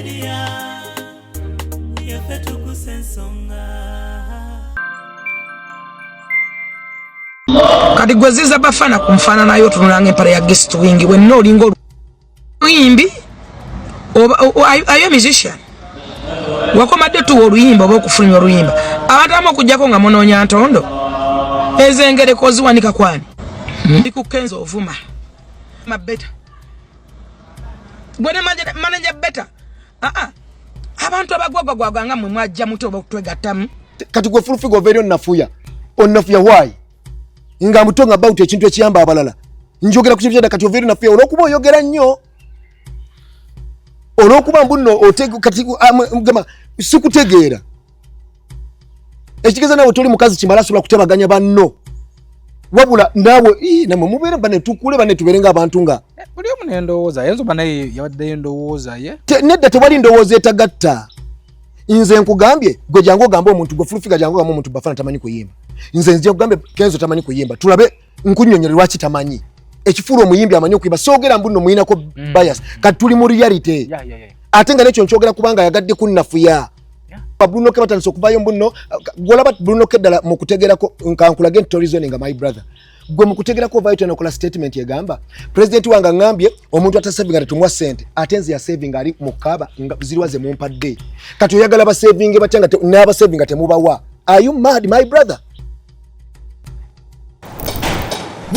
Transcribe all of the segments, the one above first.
media yafetu kusensonga kati gweziza bafana kumfana nayo tunange pare ya guest wingi we no lingo uyimbi ayo musician wakomadde tu oluyimba oba okufunya oluyimba abatama okujjako nga munonya ntondo ezengere kozi wanika kwani ikukenzo ovuma mabeta bwana manager beta abantu abagwagwagwa nga mwe mwajja muto oba okutwegattamu kati gwe fulufigo very onnafuya why nga mutonga about ekintu ekiyamba abalala njogera ku kintu kyada kati very onnafuya olwokuba oyogera nnyo olwokuba mbuno otego kati mugema sikutegeera ekigeza nawe toli mukazi kimala sobola kutabaganya banno wabula nawe namwe mubeere bane tukule bane tuberenga abantu nga buli omu n'endowooza yenzo banaye yawaddeyo endowooza ye nedda tewali ndowooza etagatta nze nkugambye gwe jangu ogamba omuntu gwe fulufiga jangu ogamba omuntu bafana tamanyi kuyimba nze nzija kugambe Kenzo tamanyi kuyimba tulabe nkunnyonnyola lwaki tamanyi ekifuula omuyimbi amanyi okuyimba soogera mbuno muyinako bias kati tuli mu reality ate nga nekyo nkyogera kubanga yagadde kunnafuya Bruno ke batandise okuvayo mbuno golaba Bruno ke ddala mu kutegerako nkankulage tourism nga my brother gwe mu kutegerako vayo tenokola statement yegamba president wanga ngambye omuntu atasaving ate tumwa sente atenzi ya saving ali mukaba ziriwaze mu mpadde kati oyagala ba saving batanga n'aba saving ate mubawa are you mad my brother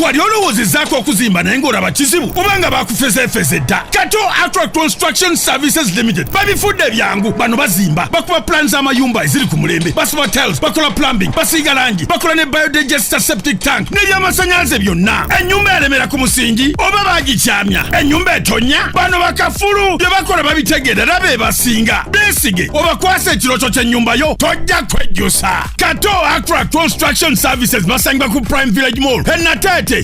Wali olowoozezzaako okuzimba naye ng'olaba kizibu obanga bakufezefeze dda Kato Attract Construction Services Limited babifudde ebyangu bano bazimba bakuba plan z'amayumba eziri ku mulembe basiba tiles bakola plumbing basiiga langi bakola ne biodigester septic tank n'ebyamasannyalaze byonna ennyumba yalemera ku musingi oba baagikyamya ennyumba etonya bano bakafulu bye bakola babitegeera be basinga beesige obakwasa ekirooto ky'ennyumba yo tojja kwejjusa Kato Attract Construction Services basangibwa ku Prime Village Mall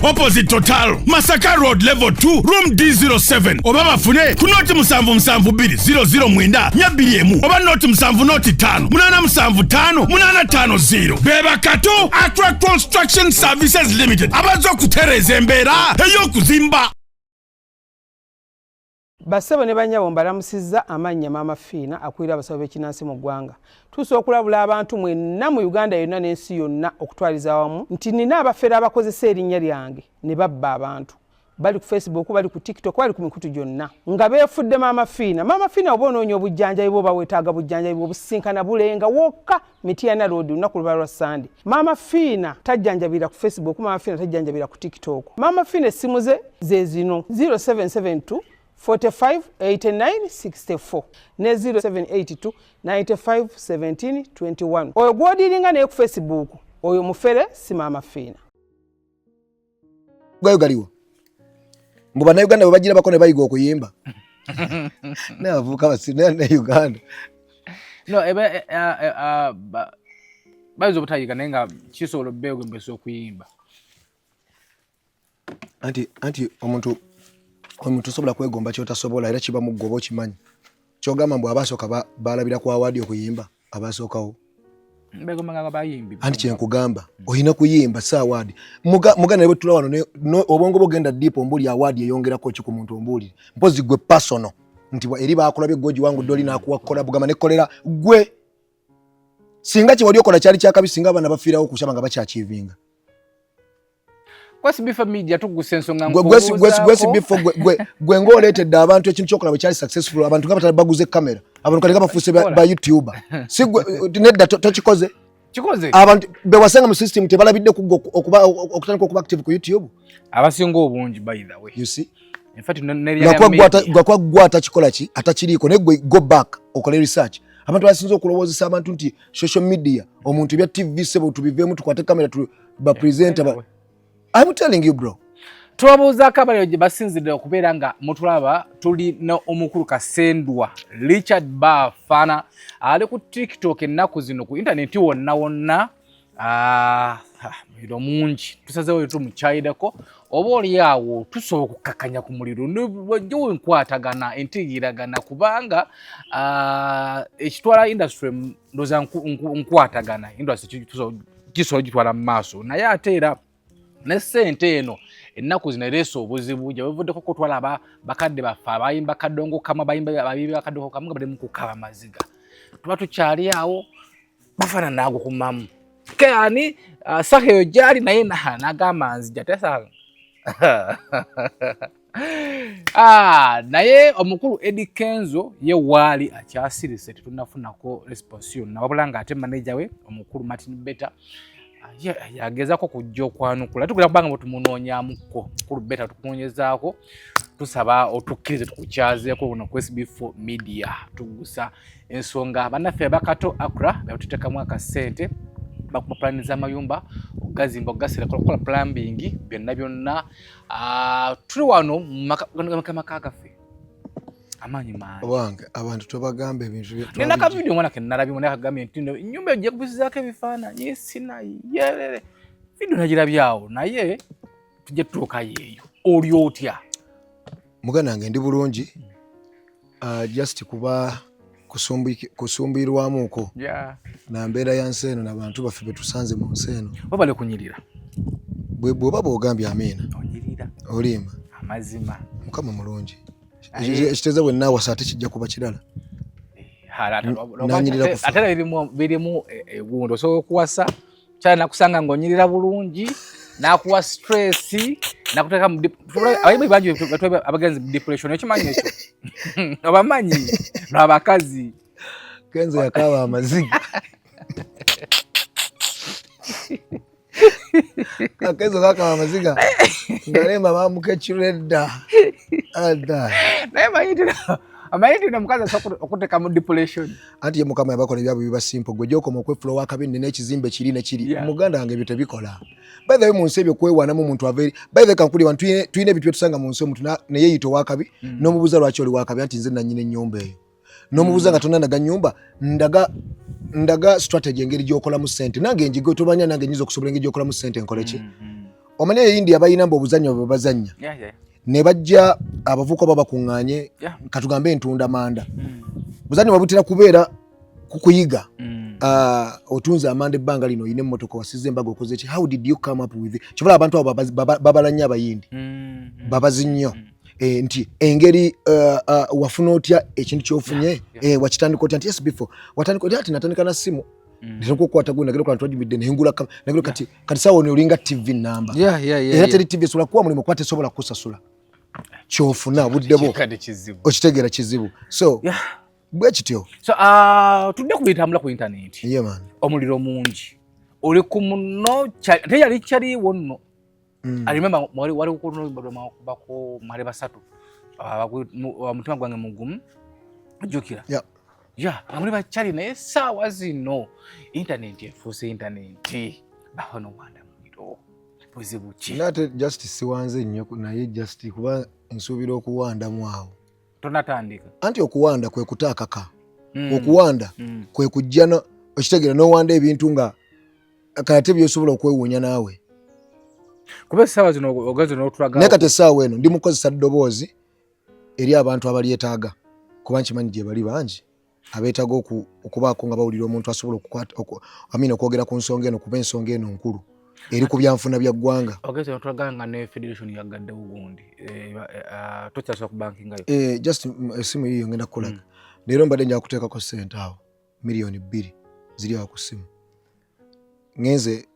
opposite Total Masaka Road level 2 room D07 oba bafune ku noti 772009 oba noti 7585 beba Kato Attract Construction Services Limited abazo kutereza embeera ey'okuzimba Basebo ne banyabo mbalamusizza amannya Mama Fiina akwira abasawo b'ekinnansi mu ggwanga. Tuso okulabula abantu mwenna mu Uganda yonna n'ensi yonna okutwaliza awamu nti nina abafera abakozesa erinnya lyange ne babba abantu. Bali ku Facebook, bali ku TikTok, bali ku mikutu gyonna. Nga beefudde Mama Fiina. Mama Fiina oba onoonya obujjanjabi bwo bawetaaga bujjanjabi bwo businkana bulenga wokka Mityana Road lunaku luba lwa Sunday. Mama Fiina tajjanjabira ku Facebook, Mama Fiina tajjanjabira ku TikTok. Mama Fiina essimu ze zino 0772 45 89 64 ne 0782 95 17 21 oyo gwodiringa ne ku Facebook oyo mufere si Mama Fiina gayo galiwo mbuba na Uganda babagira bakone bayiga okuyimba ne avuka basina ne Uganda no bayizo butayiga nenga kisolo bego mbeso okuyimba anti omuntu sobola kwegomba kyotasobola era kiba mugobo kimanyi kyogamba mbu abasooka balabira ku awadi okuyimba abasookawo begomanga bayimbi anti kyenkugamba oyina kuyimba sa awadi mugana ne bwetula wano obwongo bogenda deep ombuli awadi eyongerako ki ku muntu ombuli mpozi gwe personal nti eri bakulabye goji wangu doli nakuwa kola bugama ne kolera gwe singa kiwali okola kyali kyakabi singa abana bafiirawo kushaba nga bakyachivinga Gwesi bifa media tugusensonga gwesi bifa gwe ngoletedde abantu ekintu kyokola bwe kyali successful abantu nga batali baguze kamera abantu kali bafuse ba YouTube si nedda tokikoze abantu bewasanga mu system tebalabidde okutandika okuba active ku YouTube abasinga obungi by the way you see in fact gwa gwata kikola ki atakiriko ne go back okole research abantu basinze okulowozesa abantu nti social media omuntu bya TV sebo tubivemu tukwate kamera tu ba presenter I'm telling you bro. Tuwabuuza akabaliro gye basinzidde okubeera nga mutulaba tuli omukulu Kasendwa Richard Bafana ali ku TikTok ennaku zino ku internet wonna muliro mungi tusazeewo tumukyayirako oba oli awo tusobola okukakanya ku muliro wajjawo enkwatagana entigiragana kubanga ekitwala industry ndoza nkwatagana industry kisobola gitwala mu maaso naye ate era ne sente eno ennaku zino ereesa obuzibu gye bavuddeko kutwala bakadde baffe abayimba kadongo kama abayibi bakadongo kama nga bali mu kukaba maziga tuba tukyali awo bafaanana nagukumamu kani saka eyo gyali naye n'agamba nzija tesa naye omukulu Eddie Kenzo ye waali akyasirise tetunafunako response yonna wabula ng'ate manager we omukulu Martin Beta yagezako kujja okwanukula tugenda kubanga bwetumunonyamuko mukulu Beta tukunonyezaako tusaba otukkirize tukukyazeeko buno ku SB4 media tugusa ensonga bannaffe bakato Accra betuteekamu akasente bakupulaniza amayumba ogazimba ogasera kola plumbing byonna tuli wano maka gaffe amanyi mangi wange abantu tobagambe ebintu bye nina ka video mwana kenalabi mwana kagambye nti nyumba ejja kubisizaako ebifaananyi sina yelele video nagirabyawo naye tujja tutuuka yeeyo oli otya muganda wange ndi bulungi just kuba kusumbirwamuko na mbeera ya nsi eno n'abantu baffe betusanze mu nsi eno wabale kunyirira bw'oba bw'ogambye amiina onyirira olimba amazima mukama mulungi ekiteeza bwe naawasa ate kijja kuba kirala ate birimu ewundo osobola okuwasa kyala nakusanga ng'onyirira bulungi nakuwa stress nakuteeka abayibi bangi abagenzi mu depression ekimanyi ekyo abamanyi n'abakazi Kenzo yakaaba amaziga Kenzo kakaba amaziga ngalemba bamuka ekiredda adda naye amayindi namukazi okuteeka mu depression anti ye mukama yabakola ebyabo biba simple gwe gyokoma okwefula wakabi n'ekizimbe kiri nekiri muganda wange ebyo tebikola by the way mu nsi ebyo kwewaanamu omuntu aveeri by the way kankuli wantu tuyina ebintu byetusanga mu nsi omuntu neyeeyita owakabi n'omubuuza lwaki oli wakabi anti nze nanyina ennyumba eyo n'omubuuza nga tonanaga nnyumba ndaga strategy engeri gy'okolamu ssente nange njigo tobanya nange nyiza okusobola engeri gy'okolamu ssente nkoleki omanye eyindi abayina mbu obuzanyo bwe bazannya ne bajja abavubuka babakuŋŋaanye katugambe entunda manda buzanyo babutera kubeera kukuyiga otunze amanda ebbanga lino oyina emmotoka wasize embaga okoze ki how did you come up with it kibula abantu abo babala nnyo abayindi babazi nnyo nti engeri wafuna otya ekintu kyofunye wakitandika otya nti yes before watandika otya ati natandika na simu nekukwata gwe nagera kwa ntwajimidde nehingula nagera kati sawa ono olinga TV namba era teri TV esobola kuwa mulimu kwate sobola kusasula kyofuna budde bo okitegeera kizibu so bwe kityo so tudde kubitambula ku internet omuliro mungi oli ku muno teyali kyaliwo nno I remember wali kuno bako mali basatu mutima gwange mugumu ojjukira amuli bakyali naye saawa zino internet efuuse internet bahono wanda muliro buzibu ki nate just siwanze nnyo naye just kuba nsuubira okuwandamu awo tonatandika anti okuwanda kwe kutaakaka okuwanda kwe kujja okitegeera n'owanda ebintu nga kate byosobola okwewuunya naawe kuba sawa zino ogenze n'otulaga naye kati essaawa eno ndi mukozesa ddoboozi eri abantu abalyetaaga kuba nkimanyi gye bali bangi abeetaaga okubaako nga bawulira omuntu asobola okwogera ku nsonga eno kuba ensonga eno nkulu eri ku byanfuna bya ggwanga ogenze n'otulaga nga ne federation yagaddewo gundi tokyasobola kubankingayo just esimu yiyo ngenda kukulaga leero mbadde njala kuteekako ssente awo miliyoni 2 ziri awo ku simu ngenze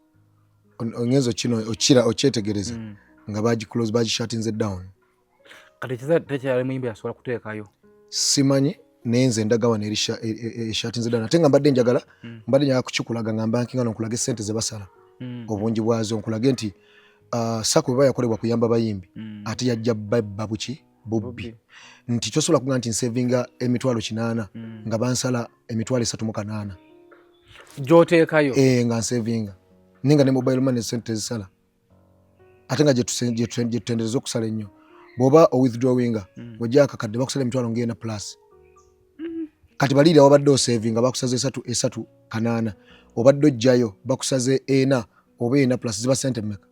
kino okyetegereza nga bagiclose bagishatinze down kati tekyali muyimbi asobola kuteekayo simanyi naye nze ndaga wano eshatinze down ate nga mbadde njagala kukikulaga nga mbankinga nonkulage sente ze basala obungi bwazo nkulage nti sako bwe yakolebwa kuyamba bayimbi ate yajja babuki bubbi nti tosobola kuga nti nsavinga emitwalo 8 nga bansala emitwalo 38 gyoteekayo nga nsavinga ninga ne mobile money sente zisala ate nga gyetutendereza okusala ennyo bw'oba owithdrawinga wajja akakadde bakusala emitwalo ng'ena plus kati baliira wabadde osavinga bakusaze 3 obadde ojjayo bakusaze 4 oba 4 plus ziba sente mmeka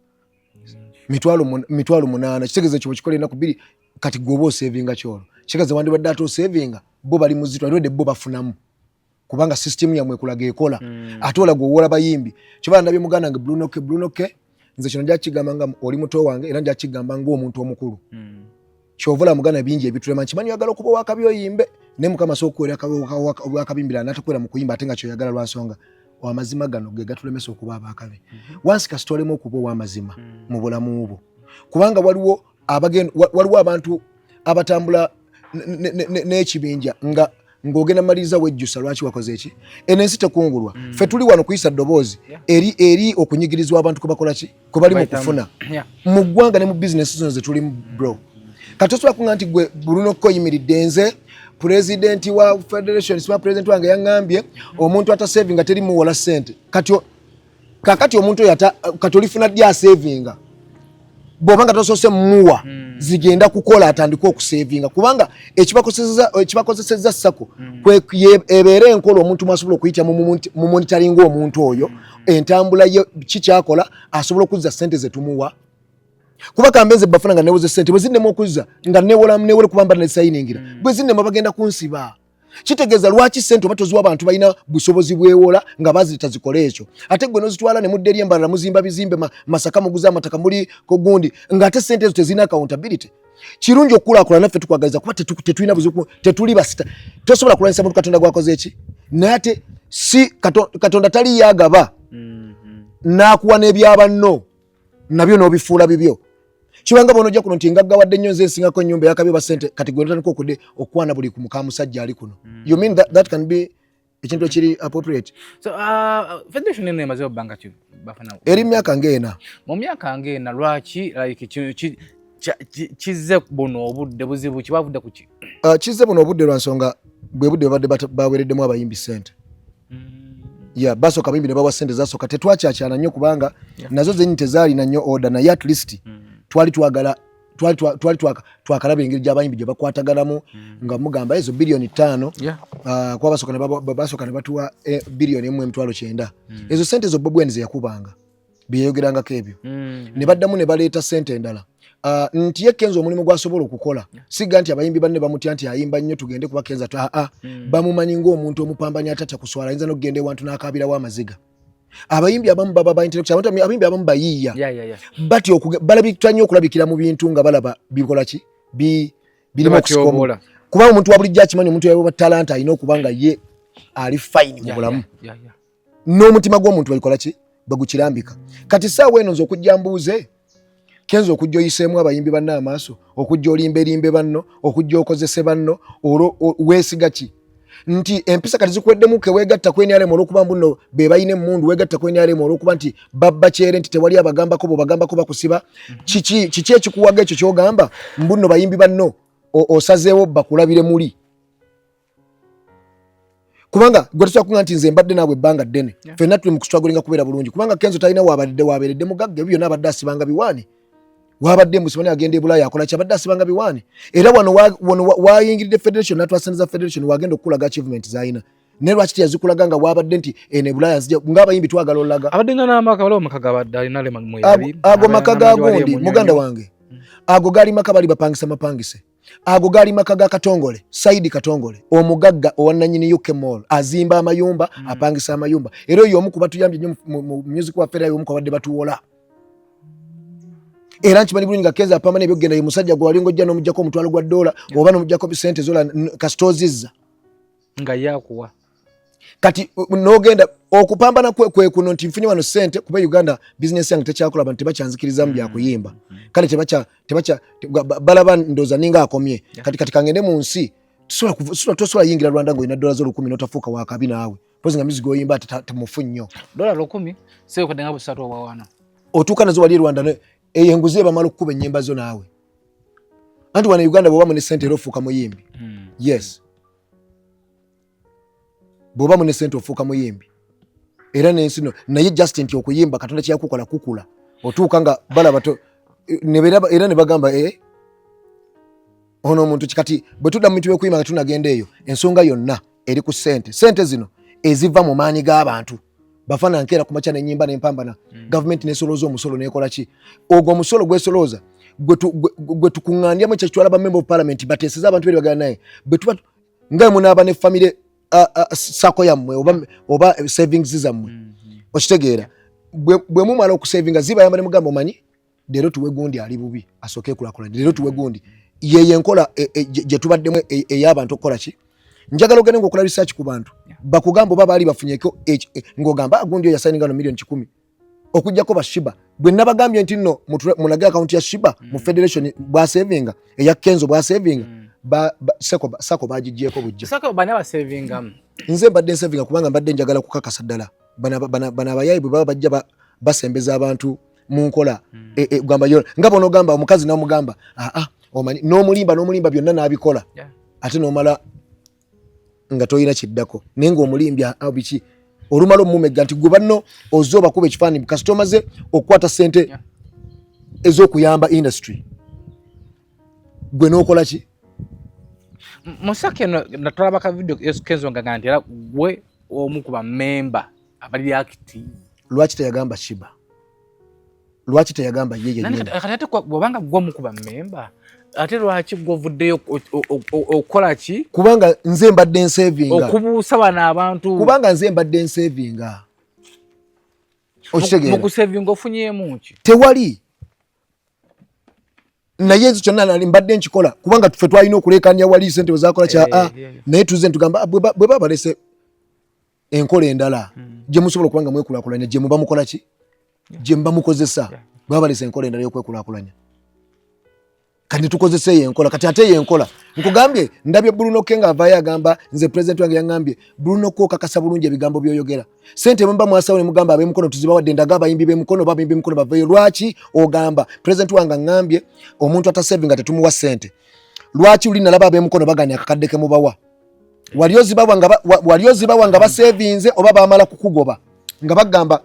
mitwalo 8 kitegeeza ekyo bwekikola ennaku 2 kati gwoba osavinga kyolo kitegeeza wandibadde ate osavinga bo bali muzito alwedde bo bafunamu kubanga system yamwe ekulaga ekola ate olaga owola bayimbi kyoba ndabye muganda nge Bruno K nze kino njakigamba nga oli muto wange era njakigamba ng'omuntu omukulu kyovula mugana bingi ebitulema nkimanyi oyagala okuba wakabi oyimbe ne mukama sookuwera obwakabimbira n'atakwera mu kuyimba ate nga kyoyagala lwa nsonga amazima gano ge gatulemesa okuba abakabi wansi kasitolemu okuba ow'amazima mu bulamu bwo kubanga waliwo abantu abatambula n'ekibinja ng'ogenda maliriza wejjusa lwaki wakoze eki enensi tekungulwa ffe tuli wano kuyisa ddoboozi eri okunyigirizwa abantu kubakola ki kwe bali mu kufuna mu ggwanga ne mu bizinesi zino ze tulimu bro kati osobola kuŋŋa nti gwe Bruno koyimiridde nze pulezidenti wa federation siba pulezidenti wange yaŋŋambye omuntu atasevinga teri muwola ssente kakati omuntu oyo kati olifuna ddi asevinga bw'obanga tosoose mumuwa zigenda kukola atandika okusevinga kubanga ekibakozesezza sako ebeere enkola omuntu mwasobola okuyita mu monitoringa omuntu oyo entambula ye kikyakola asobola okuzza ssente zetumuwa kuba kambe nze bafuna nga newoze ssente bwe zinnemu okuzza nga newole kuba mba nesayiningira bwe zinnemu bagenda kunsiba kitegeeza lwaki ssente oba toziwa abantu balina busobozi bwewola nga bazita zikola ekyo ate gwe nozitwala ne mudde eri embalala muzimba bizimbe masaka muguza amataka muli kogundi ng'ate ssente ezo tezirina accountability kirungi okukulaakulana naffe tukwagaliza kuba tetulina buzibu tetuli basita tosobola kulwanyisa muntu katonda gwakoze eki naye ate si katonda tali yagaba n'akuwa n'ebyabanno nabyo n'obifuula bibyo kibanga bonojja kuno nti ngaggawadde nnyo nze nsingako ennyumba yakabi ba ssente kati gwe notandika okudde okwana buli ku muka musajja ali kuno you mean that can be ekintu ekiri appropriate so federation eno emaze obbanga ki bafana eri myaka ng'ena mu myaka ng'ena lwaki like kizze buno obudde buzibu kibavudde ku ki kizze buno obudde lwa nsonga bwe budde babadde bawereddemu abayimbi ssente basooka abayimbi ne bawa ssente zasooka tetwakyakyana nnyo kubanga nazo zennyini tezaalina nnyo order naye at least twali twakalaba engeri gy'abayimbi gye bakwataganamu nga mugamba ezo bilioni 5 kuba basooka ne batuwa bilioni 1.9 ezo ssente zo Bobi Wine ze yakubanga byeyogerangako ebyo ne baddamu ne baleeta ssente endala nti ye Kenzo omulimu gwasobola okukola siga nti abayimbi banne bamutya nti ayimba nnyo tugende kuba Kenzo bamumanyi ng'omuntu omupambanya atatya kuswala ayinza n'okugenda ewantu n'akaabirawo amaziga abayimbi abamu baba ba intellectual abayimbi abamu bayiiya batyo balabika nnyo okulabikira mu bintu nga balaba bikola ki birimu okusikomola kubanga omuntu wa bulijjo akimanyi omuntu yawe talanta alina okuba nga ye ali fine mu bulamu n'omutima gw'omuntu balikola ki bagukirambika kati saawa eno nze okujja mbuuze Kenzo okujja oyiseemu abayimbi banne amaaso okujja olimberimbe banno okujja okozese banno weesiga ki nti empisa kati zikuweddemu ke weegatta ku NRM olw'okuba mbuno be bayina emmundu weegatta ku NRM olw'okuba nti babba kyere nti tewali abagambako bobagambako bakusiba kiki ekikuwaga ekyo kyogamba mbuno bayimbi banno osazeewo bakulabire muli kubanga gwe tusakuŋŋa nti nze mbadde naabwe ebbanga ddene ffenna tuli mu kustragulinga kubeera bulungi kubanga Kenzo talina wabeeredde mugagga ebyo byonna abadde asibanga biwaani wabadde musibani agenda ebulaaya akola kyabadde asibanga biwaani era wano wayingiridde federation natwasandiza federation wagenda okulaga achievement zaayina naye lwaki teyazikulaga nga wabadde nti ene bulaaya nzija ng'abayimbi twagala olaga abadde nga n'amaka waliwo maka gabadde alina lema ago maka gagundi muganda wange ago gaali maka bali bapangisa mapangise ago gaali maka ga Katongole Saidi Katongole omugagga owannanyini UK Mall azimba amayumba apangisa amayumba era oyo omu ku batuyambye nnyo mu music wa fera omu ku badde batuwola era nkimanyi bulungi nga Kenzo apambana ebyokugenda ye musajja gwe walinga ojja n'omuggyako omutwalo gwa $, oba n'omuggyako ssente zola kasitozizza nga yakuwa kati n'ogenda okupambana kwe kuno nti nfunye wano ssente kuba Uganda bizinesi yange tekyakola abantu tebakyanzikirizamu byakuyimba kale balaba ndooza ninga akomye kati kangende mu nsi tosobola yingira Rwanda ng'olina $10,000 n'otafuuka wakabi naawe pozi nga mizigo oyimba temufu nnyo $10,000 seekwaddenga busatu oba wana otuuka nazo wali Rwanda enguzi bamala okukuba ennyimba zo naawe anti wano Uganda bw'oba mune ssente era ofuuka muyimbi yes bw'oba mune ssente ofuuka muyimbi era n'ensi no naye just nti okuyimba Katonda kyeyakukola kukula otuuka nga balaba era ne bagamba ono omuntu kati bwe tudda mu bintu by'okuyimba nga tunagenda eyo ensonga yonna eri ku ssente zino eziva mu maanyi g'abantu bafana nkeera ku makya n'ennyimba n'empambana gavumenti n'esolooza omusolo n'ekola ki ogwo omusolo gwesolooza gwe tukuŋŋandyamu ekyo kitwala ba member of parliament bateeseza abantu beri bagana naye bwe tuba nga munaaba ne famire sako yammwe oba savings zammwe okitegeera bwe mumala okusavinga zibayamba ne mugamba omanyi leero tuwe gundi ali bubi asooke kulakulanya leero tuwe gundi yeye enkola gye tubaddemu ey'abantu okukola ki njagala ogende ng'okola research ku bantu bakugamba oba baali bafunyeko ng'ogamba gundi oyo yasayininga no million 10 okujjako bashiba bwe nabagambye nti nno mulage account ya shiba mu federation bwasavinga eya Kenzo bwasavinga sako bagigyeko bujja sako bana basavinga nze mbadde savinga kubanga mbadde njagala kukakasa ddala bana abayayi bwe baba bajja basembeza abantu mu nkola gamba yo nga bono gamba omukazi n'omugamba omanyi n'omulimba byonna n'abikola ate n'omala nga toyina kiddako naye ng'omulimbya biki olumala omumega nti gwe banno ozoba kuba ekifaananyi kasita omaze okukwata ssente ez'okuyamba industry gwe n'okola ki musake natulaba ka video Kenzo nga nti era gwe omu ku bamemba abali active lwaki teyagamba shiba lwaki teyagamba yeye ate bwobanga gwe omu ku bamemba ate lwaki govuddeyo okola ki kubanga nze mbadde nsavinga okubuusa bano abantu kubanga nze mbadde nsavinga okitegeera mu kusavinga ofunyemu ki tewali naye ekyo kyonna nali mbadde nkikola kubanga ffe twalina okuleekanya wali ssente wezakola kya naye tuze ntugamba bwe baba balese enkola endala gye musobola okubanga mwekulaakulanya gye muba mukola ki gye muba mukozesa bwe balese enkola endala y'okwekulaakulanya kati tukozese yenkola kati ate yenkola nkugambye ndabye Bruno Kenga avaayo agamba nze president wange yangambye Bruno ko kakasa bulungi ebigambo byoyogera sente mba mwasawo ne mugamba ab'emukono tuzibawadde ndaga abayimbi b'emukono babimbi b'emukono bavayo lwaki ogamba president wange ngambye omuntu atasavinga tetumuwa sente lwaki uli nalaba ab'emukono baganya akakadde ke mubawa waliozibawa nga basavinze oba bamala kukugoba nga bagamba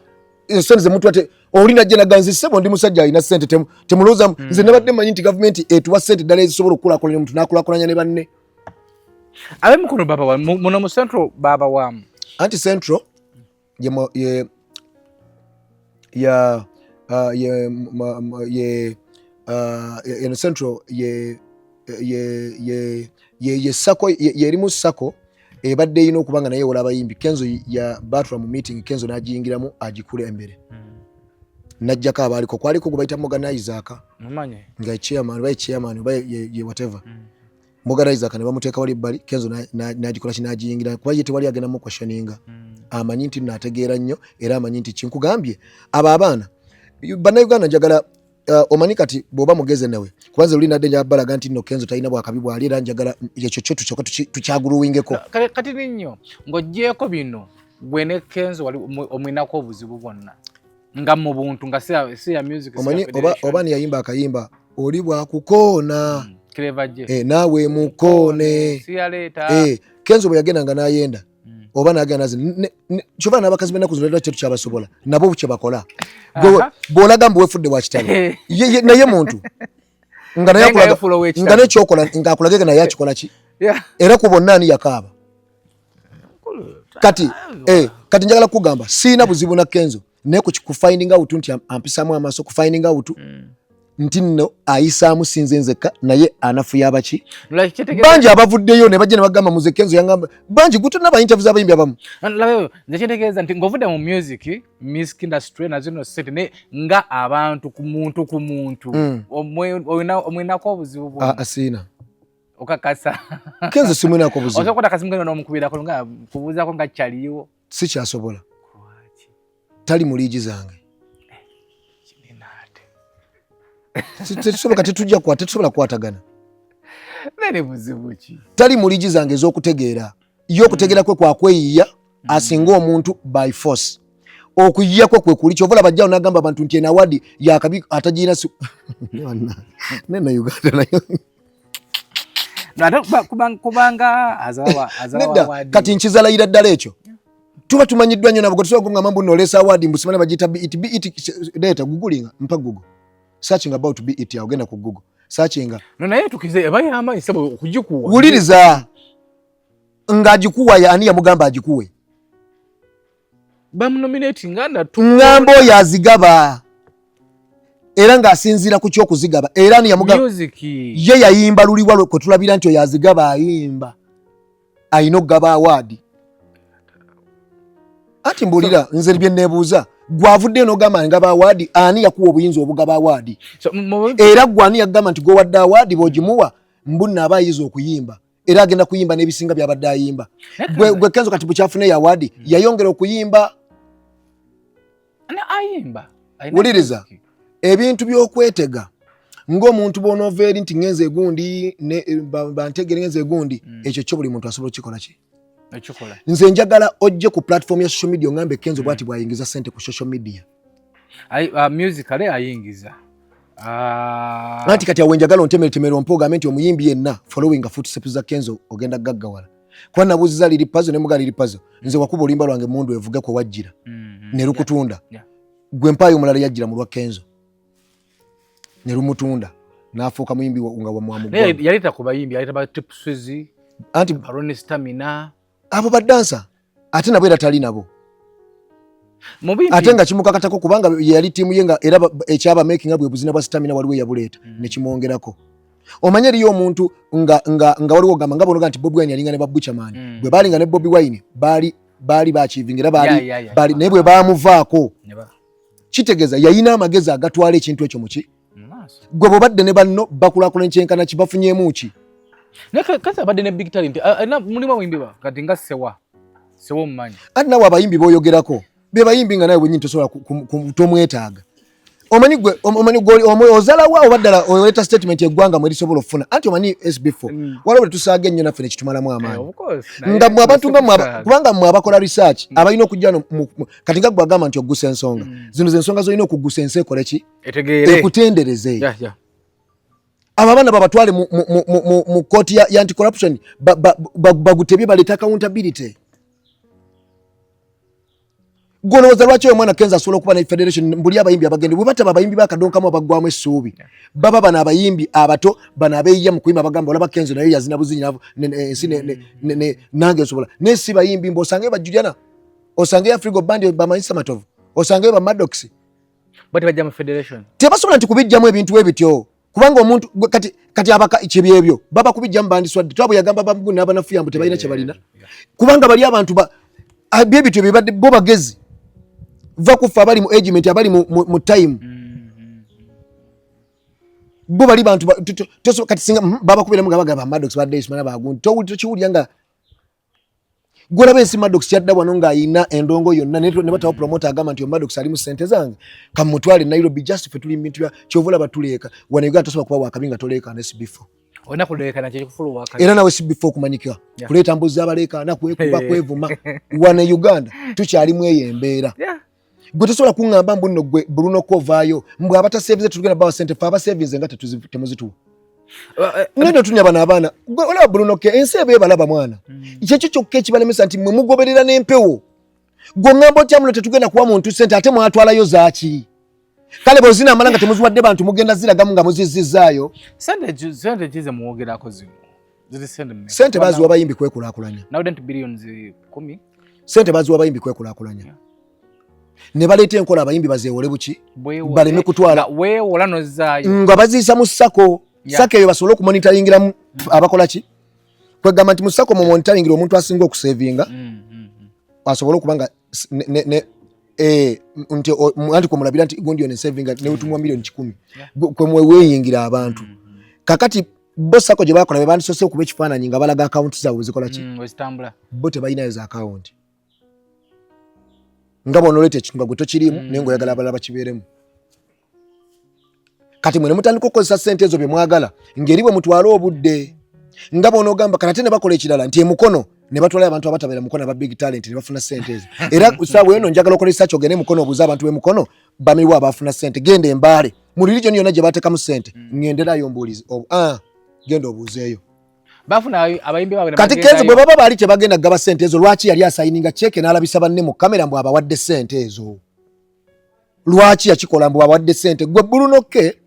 ensonzi zemuntu ate olina jena ganzi sebo ndi musajja ina sente temuluza nze nabadde manyi nti government etuwa sente ddala ezisobola okukulakulanya omuntu n'akulakulanya ne banne ab'emukono baba wa muno mu central baba wa anti central ye central ye sako yerimu sako ebadde ino okubanga naye wala abayimbi Kenzo ya batra mu meeting Kenzo n'agiyingiramu agikula embere najjako abaaliko kwaliko gwe bayita Morganize mumanye nga chairman ba ye whatever Morganize ne bamuteeka wali bbali Kenzo n'agikola kinagiyingira kuba ye tewali agenda mu questioninga amanyi nti nategeera nnyo era amanyi nti kinkugambye abaana bannayuganda njagala omani kati bwoba mugeze nawe kwanza uli nadde njabalaga nti no Kenzo talina bwakabi bwali era njagala ekyo kyo tuchoka tukyaguluwingeko kati ninyo ng'ogyeko bino gwe ne Kenzo wali omwinako obuzibu bwonna nga mu buntu nga si ya music omani oba niyayimba akayimba oli bwakukoona Clever je naawe mukoone si yaleeta Kenzo bwe yagenda nga n'ayenda oba n'agenda nazi kyova n'abakazi b'ennaku zino kyetu kyabasobola nabo kye bakola bw'olaga mbu weefudde wa kitalo naye muntu nga naye kyokola ng'akulage naye akikola ki era ku bonna ani yakaaba kati njagala kugamba siina buzibu na Kenzo naye ku finding out nti ampisaamu amaaso ku finding out nti nno ayisaamu sinze nzekka naye anafu yabaki bangi abavuddeyo ne bajja ne bagamba muze Kenzo yangamba bangi gutonna ba interviews abayimbi abamu labeyo nzekyitegeeza nti ng'ovudde mu music industry na zino sente ne nga abantu ku muntu omwinako obuzibu bwonna asiina okakasa Kenzo simwinako obuzibu osobola kasimugenda n'omukubirako nga kubuuzaako nga kyaliwo si kyasobola tali mu liigi zange tetusobola kukwatagana tali mu liigi zange ez'okutegeera ye okutegeera kwe kwakweyiya asinga omuntu by force okuyiya kwe kuli kyovola bajjawo n'agamba abantu nti enawadi yakabi atagiina nena Uganda nayo kubanga nedda kati nkizalayira ddala ekyo tuba tumanyiddwa nnyo nabo tetusobola kugamba mbu nolesa awadi mbusimane bagiyita BET leeta gugulinga mpa Google searching about BET ogenda ku Google searching naye tukize bayamba isebo okugikuwa wuliriza ng'agikuwa ani yamugamba agikuwe bamunominating ng'ambo yazigaba era ng'asinziira ku ky'okuzigaba era ani yamugamba ye yayimba luliwa kwe tulabira nti yazigaba ayimba ayina okugaba awadi ati mbulira nze bye nebuuza gwavudde n'ogamba nga baawadi ani yakuwa obuyinza obugaba awadi era gwani yagamba nti gowadde awadi bw'ogimuwa mbunna abayiza okuyimba era agenda kuyimba n'ebisinga byabadde ayimba gwe Kenzo kati bukyafune ya awadi yayongera okuyimba wuliriza ebintu by'okwetega ng'omuntu bw'onoova eri nti ngenze egundi bantegere ngenze egundi ekyo kyo buli muntu asobola okukikola ki nze njagala ojje ku platform ya social media ongambe Kenzo bwati bwayingiza sente ku social media musically ayingiza anti kati awe njagala ontemeretemera ompogambe nti omuyimbi yenna following footsteps za Kenzo ogenda gaggawala kuba nabuuziza liri puzzle ne muga liri puzzle nze wakuba oluyimba lwange mundu evuge kwe wajjira ne lukutunda gwe mpaayo omulala yajjira mu lwa Kenzo ne lumutunda n'afuuka muyimbi nga wamwamuggwa yaleta ku bayimbi yaleta ba Tip Swizzy anti Ronnie Stamina abo badansa ate nabo era tali nabo ate nga kimukakatako kubanga yali tiimu ye nga era ekyaba making up bwebuzina bwa Stamina waliwo yabuleeta ne kimwongerako omanye eriyo omuntu nga waliwo gamba nga bonoga nti Bobi Wine yalinga ne Babuchaman bwe balinga ne Bobi Wine baali bachieving era baali naye bwe baamuvaako kitegeeza yayina amagezi agatwala ekintu ekyo muki gwe bobadde ne banno bakulakula nkyenkana kibafunyeemu ki kasi abadde ne big talent mulimu abayimbi ba kati nga sewa omumanyi ati nawe abayimbi boyogerako be bayimbi nga nawe bwenyini tosobola tomwetaaga omanyi gwe ozalawa oba ddala oleeta statement eggwanga mwe lisobola okufuna anti omanyi SB4 waliwo bwe tusaaga ennyo naffe ne kitumalamu amaanyi nga mwe abantu kubanga mwe abakola research abalina okujja kati nga gwe agamba nti oggusa ensonga zino z'ensonga z'olina okuggusa ensi ekole ki ekutendereze abo abaana babatwale mu kooti ya anti-corruption bagutebye baleeta accountability golowooza lwaki oyo omwana Kenzo asobola okuba ne federation mbuli abayimbi abagende bwe bataba abayimbi bakadonkamu abaggwamu essuubi baba bano abayimbi abato bano abeeyiya mu kuyimba bagamba olaba Kenzo naye yazina buzinyi ensi nange nsobola naye si bayimbi mbu osangeyo ba Juliana osangeyo Afrigo Band bamanyi Samatovu osangeyo ba Maddox bajja mu federation tebasobola nti kubijjamu ebintu ebityo kubanga omuntu kati abaka kibyebyo baba kubijjamu bandiswadde twabwe yagamba bamugu n'abanafuya mbu tebalina kye balina kubanga bali abantu byebityo bibadde bo bagezi va kufa abali mu agement abali mu time bo bali bantu kati singa baba kubira muga bagaba Maddox badde ismana bagundu tokiwulya nga golaba ensi Maddox kyadda wano nga ayina endongo yonna ne batawo promoter agamba nti Maddox ali mu sente zange kamutwale Nairobi just fe tuli bintu kyovula batuleeka wana Uganda tosobola kuba wakabi toleeka na SB4 ona kuleeka na kye kufulu wakabi era nawe SB4 kumanyika kuleeta mbuzi abaleeka na kuba kwevuma wana Uganda tukyali mu eyembeera gwe tosobola kuŋŋamba mbu nno gwe Bruno kovaayo mbwe abatasevize tugenda bawa sente fe abasevize nga temuzituwa nendo tunya bana abaana olaba Bruno ke ensi ebe balaba mwana kyekyo kyokka ekibalemesa nti mwe mugoberera n'empewo gwe ŋŋamba otya muno tetugenda kuwa muntu sente ate mwatwalayo zaaki kale bwezina amala nga temuziwadde bantu mugenda ziragamu nga muzizizaayo sente kize muwogerako zino sente baziwa bayimbi kwekulaakulanya sente baziwa bayimbi kwekulaakulanya ne baleeta enkola abayimbi bazeewole buki baleme kutwala nga baziisa mu ssako sako eyo basobole okumonitoringiramu abakola ki kwegamba nti mu ssako mu monitoringira omuntu asinga okusevinga asobole okuba nga anti kwemulabira nti gundi yona esevinga neutumwa miliyoni 10 kwemweweyingira abantu kakati bo ssako gye bakola be bandisose okuba ekifaananyi nga balaga akawunti zaabwe zikola ki bo tebalinayo za akawunti nga bonoleeta ekintu nga gwe tokirimu naye ngaoyagala abalala bakibeeremu kati mwene mutandika okukozesa ssente ezo bye mwagala ngeri bwe mutwala obudde nga bonoogamba kanate ne bakola ekirala nti emukono ne batwala abantu abatabeera mukono aba big talent ne bafuna ssente ezo era saawa eno njagala okolesa kyo ogende mukono obuuza abantu b'emukono bamiwa abafuna ssente genda embaale mu religion yonna gye bateekamu ssente ŋŋenderayo mbuulizi genda obuuzeeyo kati Kenzo bwe baba baali tebagenda gaba ssente ezo lwaki yali asayininga kyeke n'alabisa banne mu kamera mbu abawadde ssente ezo lwaki yakikola mbu abawadde ssente gwe Bruno ke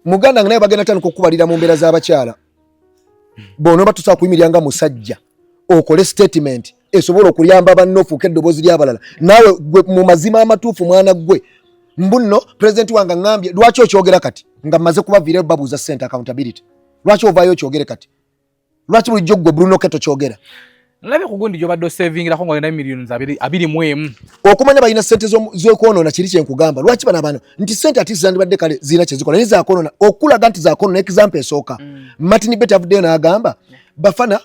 muganda nga naye bagenda tandika okubalira mu mbeera z'abakyala bono batusobola kuyimirira nga musajja okole statement esobola okuyamba banno ofuuka eddoboozi ly'abalala naawe gwe mu mazima amatuufu mwana gwe mbu nno pulezidenti wange ngambye lwaki okyogera kati nga mmaze kubaviirayo babuuza ssente accountability lwaki ovaayo okyogere kati lwaki bulijjo gwe Bruno ke tokyogera Nlabe kugundi jobadde saving la kongo na millions 2 okumanya balina sente z'okwonoona kiri kye nkugamba lwaki bana bano nti sente ati zandibadde kale zirina kye zikola niza kwonoona okulaga nti za kwonoona example esooka Martin Bett avuddeyo n'agamba Bafana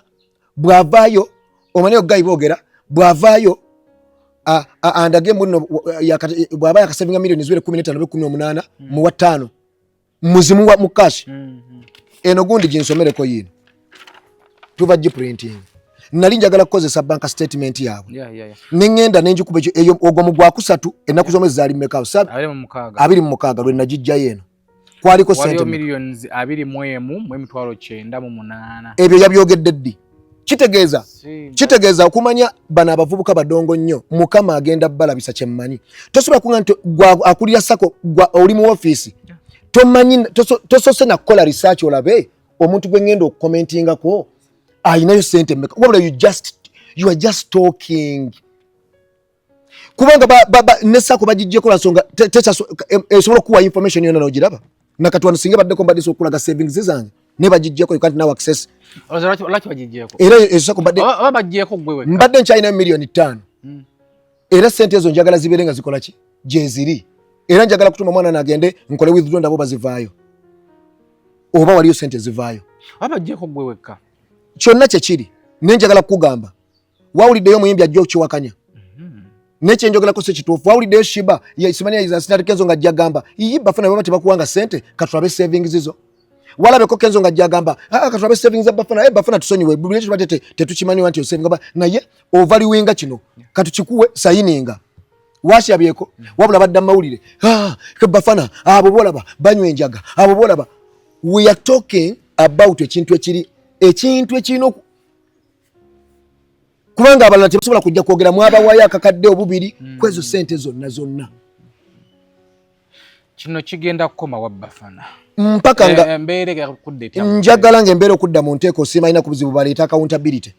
bw'avaayo omanyi ogayi boogera bw'avaayo andage muno bw'aba yakasavinga millions 15 mu wa 5 muzimu wa mukashi eno gundi ginsomereko yino tuva printing nali njagala kukozesa bank statement yaabwe nengenda nenjikuba eyo ogwo mu gwa kusatu ennaku z'omwezi zaali mmeka sabi 26 lwe najijja yeno kwaliko sente millions 21.9 ebyo yabyogedde ddi kitegeeza okumanya bano abavubuka badongo nnyo mukama agenda balabisa kyemmanyi tosobola kuŋŋa nti akulira sako oli mu ofiisi tomanyi tosose nakukola research olabe omuntu gwe ngenda okukomentingako ayinayo sente mmeka wabula you are just talking kubanga ne sako bagijjeko la nsonga esobola okuwa information yonna n'ogiraba nakati wano singa baddeko mbadde okulaga savings zange ne bagijjeko you can't now access laki bagijjeko era esako bagijjeko gwewe mbadde nkyalina million 5 era sente ezo njagala zibeere nga zikola ki gye ziri era njagala kutuma mwana nagende nkole withdraw ndabo bazivaayo oba waliyo sente zivaayo bagijjeko gweweka kyonna kyekiri nenjagala kukugamba wawuliddeyo omuyimbi ajja okukiwakanya nekyenjogerako si kituufu wawuliddeyo shiba simanya sinati Kenzo nga ajja gamba Bafana baba tebakuwanga sente katulabe savings zo walabeko Kenzo nga ajja gamba katulabe savings za Bafana tusonyiwe buli ekyo bate tetukimanyi nti saving naye ovaluinga kino katukikuwe sayininga washabyeko wabula badda mawulire Bafana abo bolaba banywa enjaga abo bolaba we are talking about ekintu ekirina kubanga abalala tebasobola kujja kwogera mwabawayo akakadde obubiri kwezo sente zonna kino kigenda kukoma wa Bafana mpaka nga mbeere kudde njagala ng'embeera okudda mu nteeko osiima alina ku buzibu baleeta accountability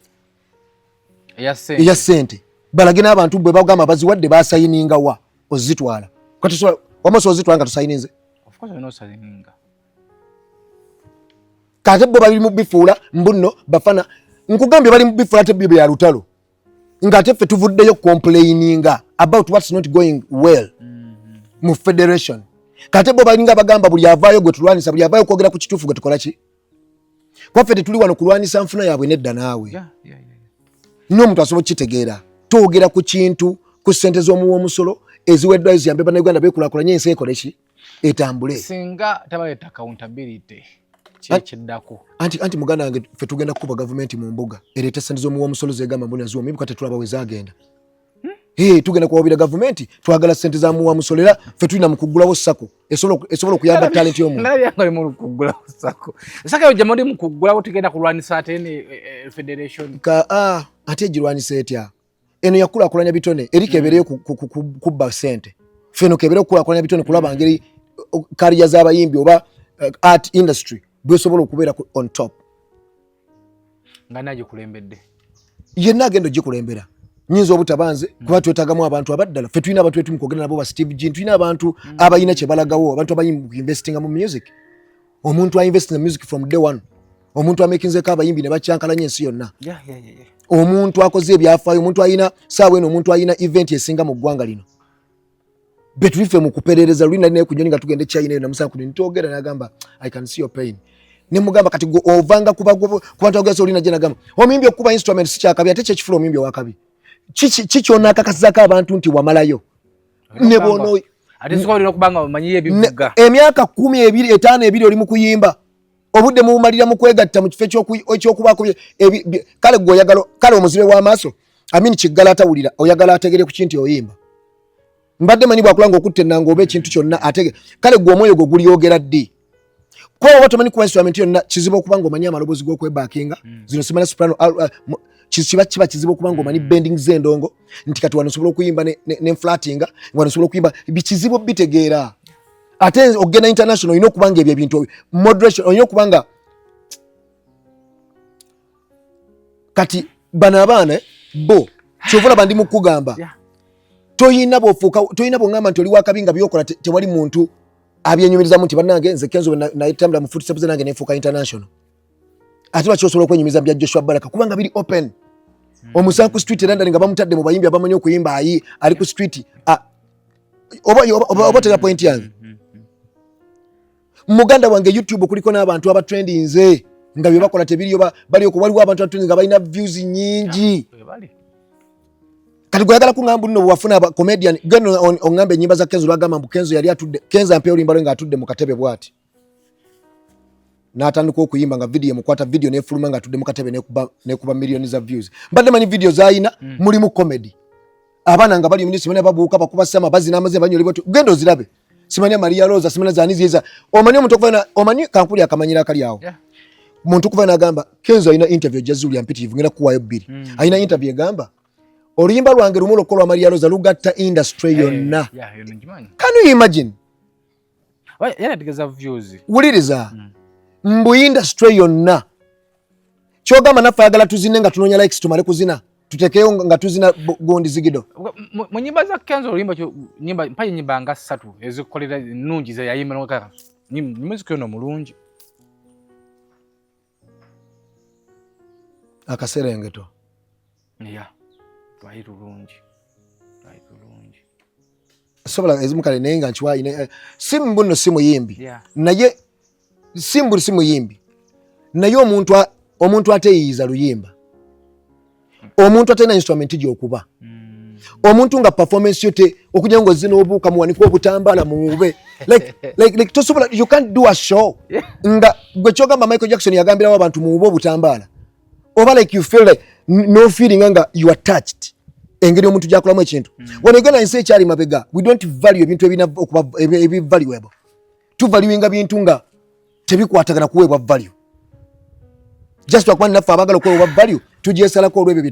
eya sente balage n'abantu bwe bagamba baziwadde basayininga wa ozitwala wamosi ozitwala nga tusayininze kate bo bali mu bifuula mbuno Bafana nkugambye bali mu bifuula ate byo bya lutalo ngate ffe tuvuddeyo complaininga about what's not going well mu federation kate bo balinga bagamba buli avaayo gwe tulwanisa buli avaayo kwogera ku kituufu gwe tukola ki kwaffe tetuli wano kulwanisa nfuna yaabwe nedda naawe n'omuntu asobola kukitegeera twogera ku kintu ku ssente z'omuwa omusolo eziweddwayo ziyambe bannayuganda beekulaakulanye ensi ekole ki etambule singa tabaleeta accountability anti muganda wange ffe tugenda kukuba gavumenti mu mbuga ereeta sente z'omuwa omusolo zegamba mbona ziwa mibuka tetulaba we zagenda tugenda kuwabira gavumenti twagala sente za muwa musolo era ffe tulina mu kuggulawo sako esobola okuyamba talenti y'omuntu tugenda kulwanisa ate ne federation ate egirwanisa etya eno yakulaakulanya bitone eri kebeereyo kubba sente ffeno kebeereyo okukulaakulanya bitone kulaba ngeri kariya z'abayimbi oba art industry bwesobola okubeera on top nga nagikulembedde yenna agenda ogikulembera nyinza obutabanze kuba twetagamu abantu abaddala ffe tulina abantu etumu kwogera nabo ba Steve Jean tulina abantu abayina kye balagawo abantu abayimbi kuinvestinga mu music omuntu ainvestinga music from day one omuntu amakinzeko abayimbi ne bakyankalanya ensi yonna omuntu akoze ebyafaayo omuntu ayina saawa eno omuntu ayina event esinga mu ggwanga lino betulife mu kuperereza lulina naye kunyoni nga tugende China eyo namusanga kuni ntogera nagamba I can see your pain ne mugamba kati go ovanga kuba togeza olina je nagamba omuyimbi okuba instrument si kyakabi ate kyekifula omuyimbi wakabi kikyona akakasizako abantu nti wamalayo ne bono ate sikolina okubanga bamanyiye ebivuga emyaka 10 2 5 2 oli mu kuyimba obudde mu bumalira mu kwegatta mu kifo ekyokubako kale gwe oyagala kale omuzibe w'amaaso amini kiggala atawulira oyagala ategere ku kintu oyimba mbadde manyi bwakulanga okutte nanga oba ekintu kyonna atege kale gwe omwoyo gwe gulyogera ddi kwa oba tomanyi kuba instrument yonna kizibu okubanga omanyi amalobozi g'okwebakinga zino simanya soprano kiba kizibu okubanga omanyi bending z'endongo nti kati wano osobola okuyimba ne flatinga wano osobola okuyimba bikizibu bitegeera ate ogenda international olina okubanga ebyo ebintu moderation olina okubanga kati bano abaana bo kyovola bandi mu kugamba toyina bwongamba nti oli wakabi nga byokola tewali muntu abyenyumirizamu nti bannange nze Kenzo nayitambula mu footsteps nange nefuuka international ate lwaki osobola okwenyumiza bya Joshua Baraka kubanga biri open omusango ku street London nga bamutadde mu bayimbi abamanyi okuyimba ali ku street oba tega point yange muganda wange YouTube kuliko n'abantu aba trendinze nga bye bakola tebiriyo bali waliwo abantu abatrending nga balina views nyingi kati gwagala kungamba nno wafuna aba comedian gano ongambe nyimba za Kenzo lwagamba mbu Kenzo yali atudde Kenzo ampe olimba nga atudde mu katebe bwati n'atandika okuyimba nga video mukwata video n'efuluma nga atudde mu katebe nekuba millions za views mbadde manyi video zaayina mulimu comedy abana nga bali mu simanya babuuka bakuba sama bazina amaze banyoli batu gendo zirabe simanya Maria Rosa simanya zaniziza omanyi omuntu okuvana omanyi kankuli akamanyira akali awo muntu kuvana agamba Kenzo ina interview jazuli ampitivu ngina kuwayo biri aina interview egamba oluyimba lwange lumu lokolwa Maria Rosa lugatta industry yonna can you imagine yana tigeza views wuliriza mbu industry yonna kyogamba naffe ayagala tuzine nga tunonya likes tumale kuzina tutekeyo nga tuzina gondi zigido mu nyimba za Kenzo oluyimba kyo nyimba mpaye nyimba nga 3 ezikolera nnungi za yayimba n'okaka muziki ono mulungi akaserengeto twayirulungi sobola ezimukale naye nga nkiwa simu mbuno simu yimbi naye simu yimbi naye omuntu ateyiiza luyimba omuntu atena instrument gyokuba omuntu nga performance yote okujja ngo zino obuuka muwaniko obutambala mube like tosobola you can't do a show nga gwe kyogamba Michael Jackson yagambirawo abantu mube obutambala oba like you feel like no feeling nga you are touched engeri omuntu gyakolamu ekintu wanegana nsi ekyali mabega we don't value ebintu ebina okuba ebivaluable tuvaluinga bintu nga tebikwatagana kuweebwa value just wakwani naffe abagala okuweebwa value tugyesalako olwebyo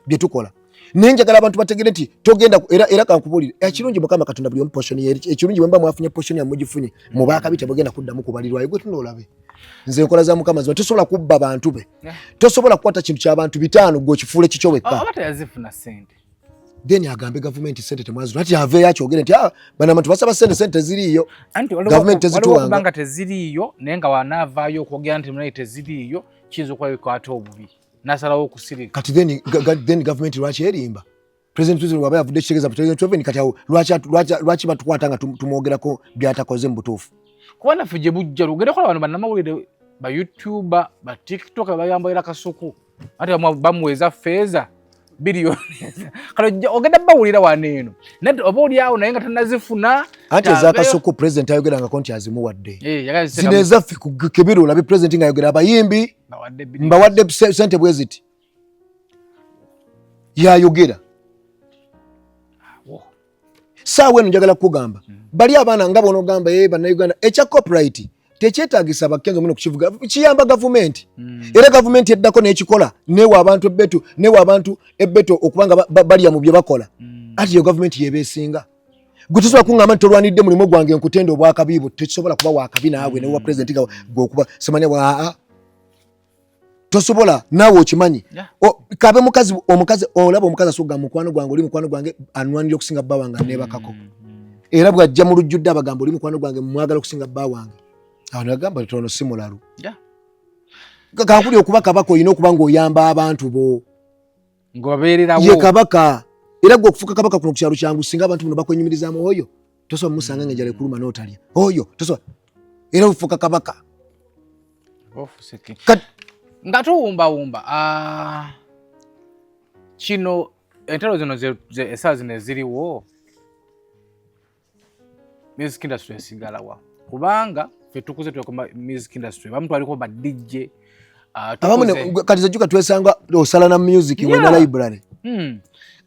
byetukola naye njagala abantu bategere nti togenda era kankubulire ekirungi Mukama Katonda buli omu portion ye ekirungi bwe mba mwafunye portion ya mugifunye mubaka bite bogenda kuddamu kubalirwayo gwe tunolabe nze nkola za Mukama zo tosobola kubba abantu be tosobola kukwata kintu ky'abantu bitaano gwokifuule kikyo wekka abata yazifuna sente then agambe government sente temwazo ati ave yakyogere nti bana abantu basaba sente ziriyo government tezituwanga banga teziriyo naye nga wanavaayo okwogera nti mnaye teziriyo kiyinza okuba bikwata obubi nasalawo okusirika kati then government lwaki erimba president Tuzile wabaya avudde kitegeeza president Tuzile kati awo lwaki batukwata nga tumwogerako byatakoze mu butuufu kuba naffe gye bujja lugerekola bano bannamawulire ba YouTuber ba TikTok bayambalira kasuku ate bamuweza feeza biliyoni kale ogenda bawulira waneeno nati oba oli awo naye nga tanazifuna anti ezakasuku president ayogera nga konti azimuwadde zino ezaffe ku kibiri olabe president nga ayogera abayimbi mbawadde sente bwe ziti yayogera saawa eno njagala kugamba bali abaana nga bonoogamba bannayuganda ekya copyright tekyetaagisa bakenzo muno kukivuga kiyamba gavumenti era gavumenti eddako n'ekikola newa abantu ebbeto okubanga balya mu bye bakola ati yo gavumenti yebeesinga gwe tosobola kuŋŋamba nti tolwanidde mulimu gwange nkutenda obwakabiibo tekisobola kuba wakabi naawe newa pulezidenti gwokuba semanya bwa tosobola naawe okimanyi kabe omukazi olaba omukazi asuga mukwano gwange oli mukwano gwange anwanira okusinga bba wange aneebakako era bw'ajja mu lujjudde abagamba oli mukwano gwange mwagala okusinga bba wange awo nagamba tono si mulalu kankuli okuba kabaka olina okuba ng'oyamba abantu bo ye kabaka era gwe okufuuka kabaka kuno ku kyalo kyangu singa abantu muno bakwenyumirizaamu oyo tosobola musanga ng'enjala ekuluma n'otalya oyo tosobola era ofuuka kabaka nga tuwumbawumba kino entalo zino esaa zino eziriwo music industry esigalawa kubanga fetukuze twekoma music industry bamu twaliko ba DJ abamu kati zajuka twesanga osala na music wena library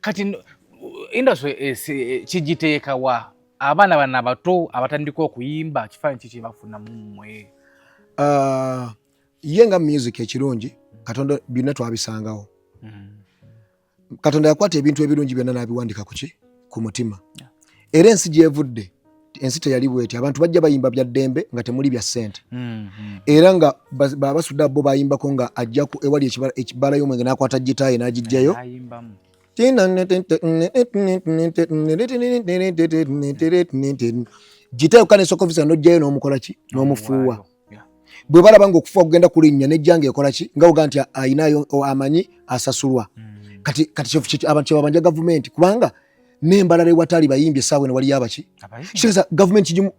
kati industry kijiteeka wa abaana bana bato abatandika okuyimba kifaanyi kiki bafuna mumwe yenga music ekirungi Katonda byonna twabisangawo Katonda yakwata ebintu ebirungi byonna n'abiwandika ku mutima era ensi gyevudde ensi teyali bweti abantu bajja bayimba bya ddembe nga temuli bya ssente era nga babasudde bo bayimbako nga ajja ku ewali ekibala y'omwenge n'akwata gitaayi n'agijjayo gitaayi kana esokofisa n'ojjayo n'omukola ki n'omufuuwa bwe balaba nga okufuuwa kugenda kulinnya n'ejjanga ekola ki nga oga nti ayinayo amanyi asasulwa kati abantu babanja government kubanga nembalale watali bayimbye sawe ne wali abaki shireza government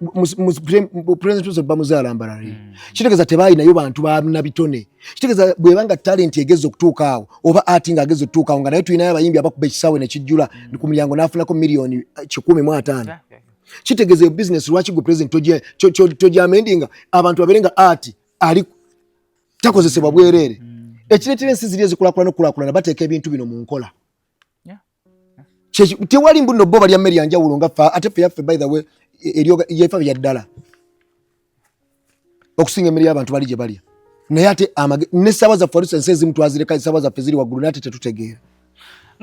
president bamuzala mbalale shitegeza tebayi nayo bantu bamna bitone shitegeza bwebanga talent egezo kutuuka awo oba arting agezo kutuuka awo nga nayo tuyina abayimbi abakubbe kisawe ne kijjula ku mulyango nafunako milioni 115 shitegeza business lwaki go president toje amendinga abantu baberenga art ali takozesebwa bwerere ekiretire ensi ziri ezikulakulana bateeka ebintu bino mu nkola tewali mbuno bo bali ameri yanja ulonga fa ate fe by the way eriyo yefa bya ddala okusinga emeri y'abantu bali gye bali naye ate ne sabaza for instance ezimu azireka sabaza fe ziri waggulu nate tetutegeera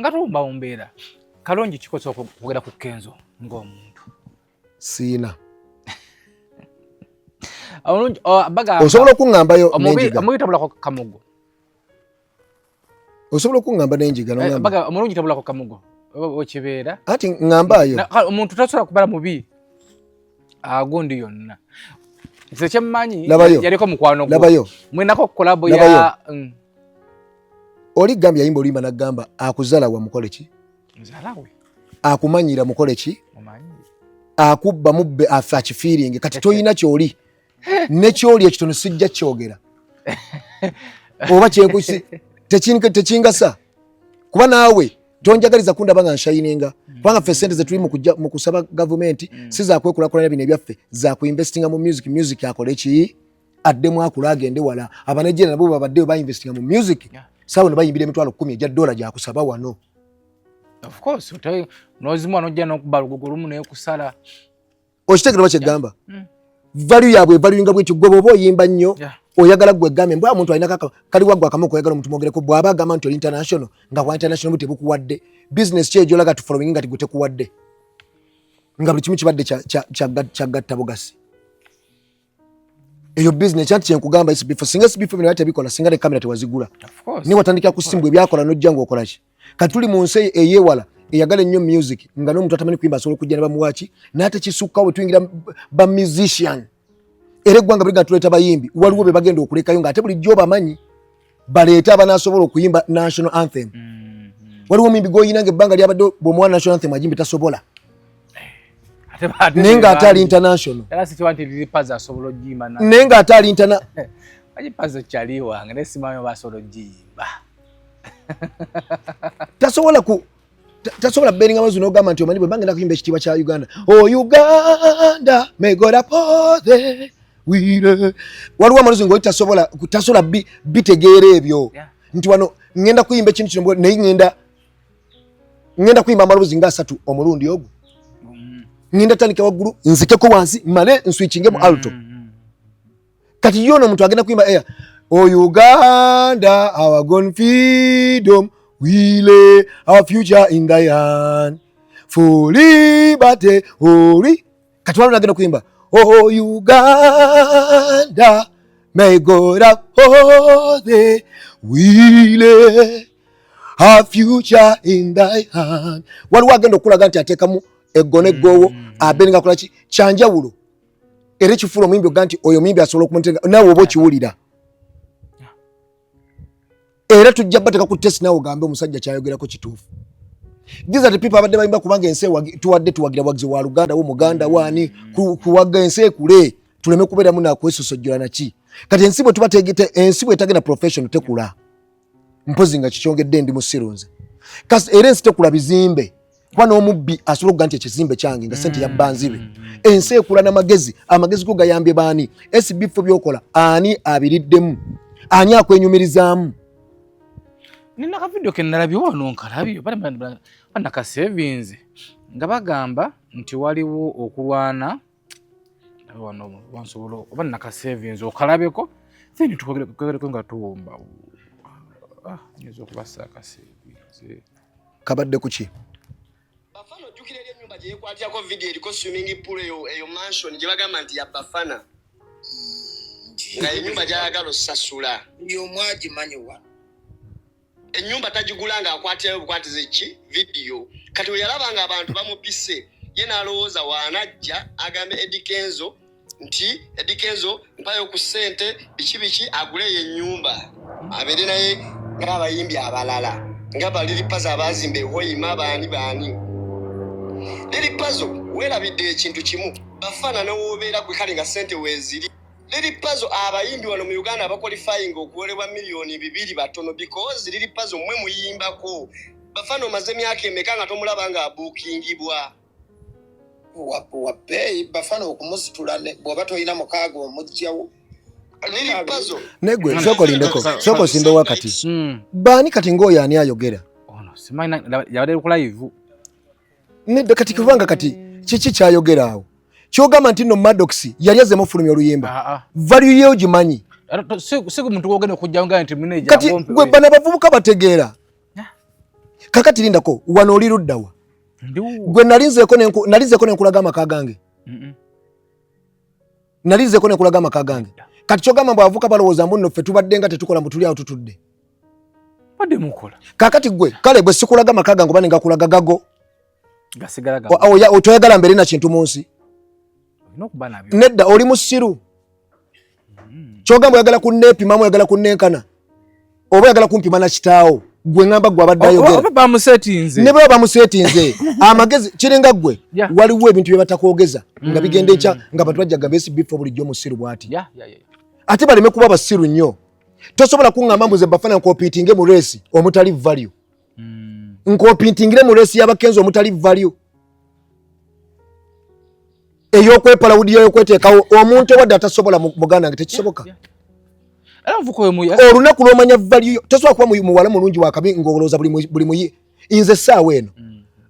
ngatumba umbeera kalongi kikoso okugera ku Kenzo ng'omuntu siina baga osobola okungamba n'enjiga tabulako kamugo osobola okungamba n'enjiga n'ongamba baga omulungi tabulako kamugo okibeera ati ngambayo omuntu tasobola kubala mubi agundi yonna nze kyemmanyi yaliko mukwano gwo mwenako kolabo ya oli gambya yimba olimba nagamba akuzala wa mukole ki mzalawe akumanyira mukole ki akubba mubbe afa kifiringe kati toyina kyoli ne kyoli ekitono sijja kyogera oba kyenkusi techingasa kuba nawe tonjagaliza kundaba nga nshayininga kubanga fe sente zetuli mu kusaba government siza kwekulakulana bino ebyaffe za kuinvestinga mu music akole ki addemu akula agende wala abanejera nabo babadde ba investinga mu music sawa ne bayimbira emitwalo 10 ejja dola gya kusaba wano of course utai nozimwa nojja nokubalugo lumu ne kusala okitegera bache gamba value yabwe value nga bwekyo gwe bobo yimba nnyo oyagala gwe game mbwa muntu alina kali wagwa kamoko oyagala muntu mogereko bwaba gama nti international nga kwa international mutebu kuwadde business chejo laga tu following ngati gute kuwadde nga buli kimu kibadde cha gatta bogasi eyo business chanti kyenkugamba isi before singa before bino bikola singa ne kamera tewazigula ni watandika kusimbwe byakola nojjango okola ki katuli mu nsi eyewala eyagala nnyo music nga no muntu atamani kuimba solo kujja ne bamuwachi nate kisukka we twingira ba musician ere gwanga biga tuleta bayimbi waliwo be bagenda okulekayo nga ate buli joba amanyi baleta abanasobola okuyimba national anthem waliwo mimbi goyinange banga lyabadde bomwana national anthem ajimbi tasobola nenga atali international era si chiwanti lipaza asobola jimba na nenga atali international ajipaza chaliwa ngene simayo basobola jimba tasobola beringa mazu no gama nti omanyi bwe bangenda kuyimba ekitiibwa kya Uganda Uganda may God uphold the wheel waliwo amaluzi ngo tasobola bitegeera ebyo nti wano ngenda kuyimba ekintu kino naye ngenda kuyimba amaluzi nga 3 omulundi ogwo ngenda tandika waggulu nzikeko wansi male nswitchinge mu alto kati yono omuntu agenda kuyimba Uganda our gone freedom we lay our future in thy hand for liberty holy kati wano agenda kuyimba Uganda may God uphold thee we lay our future in thy hand waliwo agenda okulaga nti ateekamu egone gowo abenga kola ki kyanjawulo era kifulo muyimbi oganti oyo muyimbi asobola okumutenga nawe oba okiwulira era tujja bateka ku test nawe ogambe omusajja kyayogerako kituufu these are the people abadde bayimba kubanga ensi tuwadde tuwagira wagizi wa Luganda wo Muganda wani kuwaga ensi kule tuleme kubeeramu nakwesosojjola naki kati ensi bwe tuba tegete ensi bwe etagenda professional tekula mpozi nga kikyongedde ndi mu sirunze kasi era ensi tekula bizimbe kwa n'omubbi asobola okuga nti ekizimbe kyange nga sente yabbanzibe ensi ekula n'amagezi amagezi go gayambye baani esibifo byokola ani abiriddemu ani akwenyumirizaamu nina ka video kenalabyo wano nkalabyo bana ka savings nga bagamba nti waliwo okulwana wano wansobola bana ka savings okalabeko then tukogere nga tuwomba nyezo kubasa ka savings kabadde kuki Bafana jukira ile nyumba je kwatia ko video iliko swimming pool eyo mansion je bagamba nti ya Bafana nga enyumba jayagalo sasula ndio mwaji manyiwa enyumba tajigulanga akwatira obukwatize ki video kati oyalabanga abantu bamupise yena alowooza wanajja agambe Eddie Kenzo nti Eddie Kenzo mpayo ku sente bichi agule ye nyumba abere naye ngaba yimbi abalala ngaba lili puzzle abazimbe hoyima bani lili puzzle welabidde ekintu kimu bafana n'obeera gwe kale nga ssente weeziri lili puzzle abayimbi wano mu Uganda abaqualifying okuwolebwa miliyoni 2 batono because lili puzzle mwe muyimbako bafana omaze emyaka emeka nga tomulaba nga abuukingibwa wapeyi bafana okumusitula bw'oba toyina mukaaga omugjawo lili puzzle negwe soko simbe wakati bani kati ngoyo ani ayogera ono simaina yabadde ku live nedda kati kubanga kati kiki kyayogera awo kyogamba nti no Maddox yali azemu fulumya oluyimba value yeyo gimanyi siku muntu ogenda okujja nga nti manager kati gwe bana bavubuka bategeera kakati lindako wano oli luddawa gwe nalinzeko nenkulaga amaka gange nalinzeko nenkulaga amaka gange kati kyogamba mbu avuka balowooza mbu nno ffe tubadde nga tetukola mbu tuli awo tutudde badde mukola kakati gwe kale bwe sikulaga amaka gange oba nengakulaga gago gasigala otoyagala mbeere na kintu mu nsi nedda oli musiru kyogamba oyagala kunneepimamu oyagala kunnenkana oba oyagala kumpima na kitaawo gwe ngamba gwe abadde ayogera ne bwe bamuseetinze amagezi kiringa gwe waliwo ebintu bye batakwogeza nga bigenda ekya nga bantu bajja gamba esi bifo bulijjo musiru bw'ati ate baleme kuba basiru nnyo tosobola kuŋŋamba mbuze bafana nkoopiitinge mu reesi omutali value nkoopiitingire mu reesi y'abakenzi omutali value ey'okwepalawudiyo y'okweteekawo omuntu owadde atasobola mu Buganda nga tekisoboka olunaku lw'omanya value tosobola kuba muwala mulungi wakabi ng'olowooza buli muyi nze ssaawa eno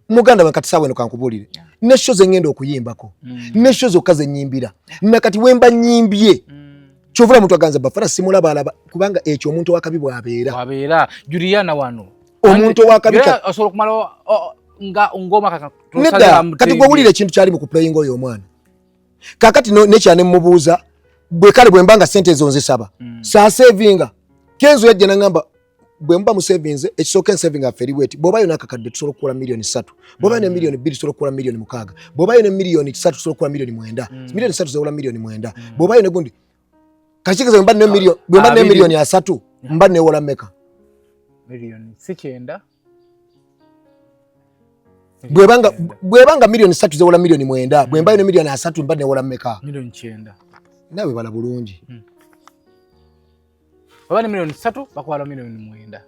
muganda wakati ssaawa eno kankubuulire ne show ze ngenda okuyimbako ne show zokka ze nnyimbira nakati wemba nnyimbye kyovula muntu aganza bafana simulaba alaba kubanga ekyo omuntu wakabi bw'abeera Juliana wano omuntu wakabi osobola kumala nga ngoma kaka nedda kati gwe wulira ekintu kyali mu kuplaying oyo omwana kakati nekyane mubuuza bwe kale bwe mbanga sente ezo nzisaba saa savinga Kenzo yajja nangamba bwe mba mu savings ekisooka ensaving aferi weti bw'oba yona akakadde tusobola okukola miliyoni 3 bw'oba yona miliyoni 2 tusobola okukola miliyoni 6 bw'oba yona miliyoni 3 tusobola okukola miliyoni 9 miliyoni 3 tusobola miliyoni 9 bw'oba yona gundi kachikeza mba ne miliyoni bw'oba ne miliyoni 3 mba ne wola meka miliyoni 9 bwebanga miliyoni 3 zewola miliyoni 9 bwemba yona miliyoni 3 mba ne wola meka miliyoni 9 nawe bala bulungi baba ni milioni 3 bakwala milioni 9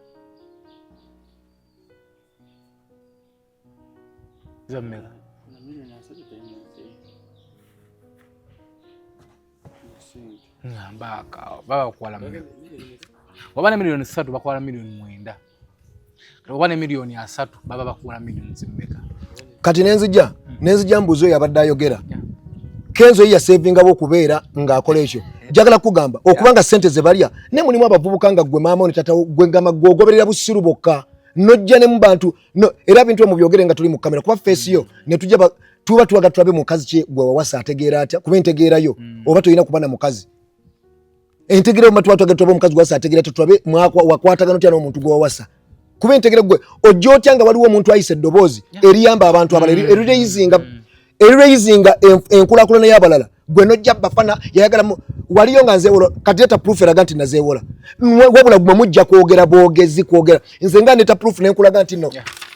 zammera ngambaka baba kwala baba ni milioni 3 bakwala milioni 9 baba ni milioni 3 baba bakwala milioni zimmeka kati nenzija mbuzo yabadde ayogera Kenzo ya savinga bo kubeera nga akola ekyo jagala kugamba okubanga sente ze balya ne mulimu abavubuka nga gwe maama oni tata gwe ngama gogoberera busiru bokka nojja ne mu bantu no era bintu mu byogere nga tuli mu kamera kuba face yo ne tujja tuba tuwaga tulabe mukazi kye gwe wawasa ategeera atya kuba integeerayo oba toyina kubana mukazi integeera mu tuwaga tuba mukazi wasa ategeera tulabe mwako wakwatagano tya n'omuntu gwe wawasa kuba integeera gwe ojjotya nga waliwo omuntu ayise eddobozi eriyamba abantu abalala erirayizinga enkulakulana y'abalala gwe nojja bafana yayagala waliyo nga nzeewola kati leta proof eraga nti nazeewola wabula gwe mujja kwogera boogezi kwogera nze nga neta proof nenkulaga nti no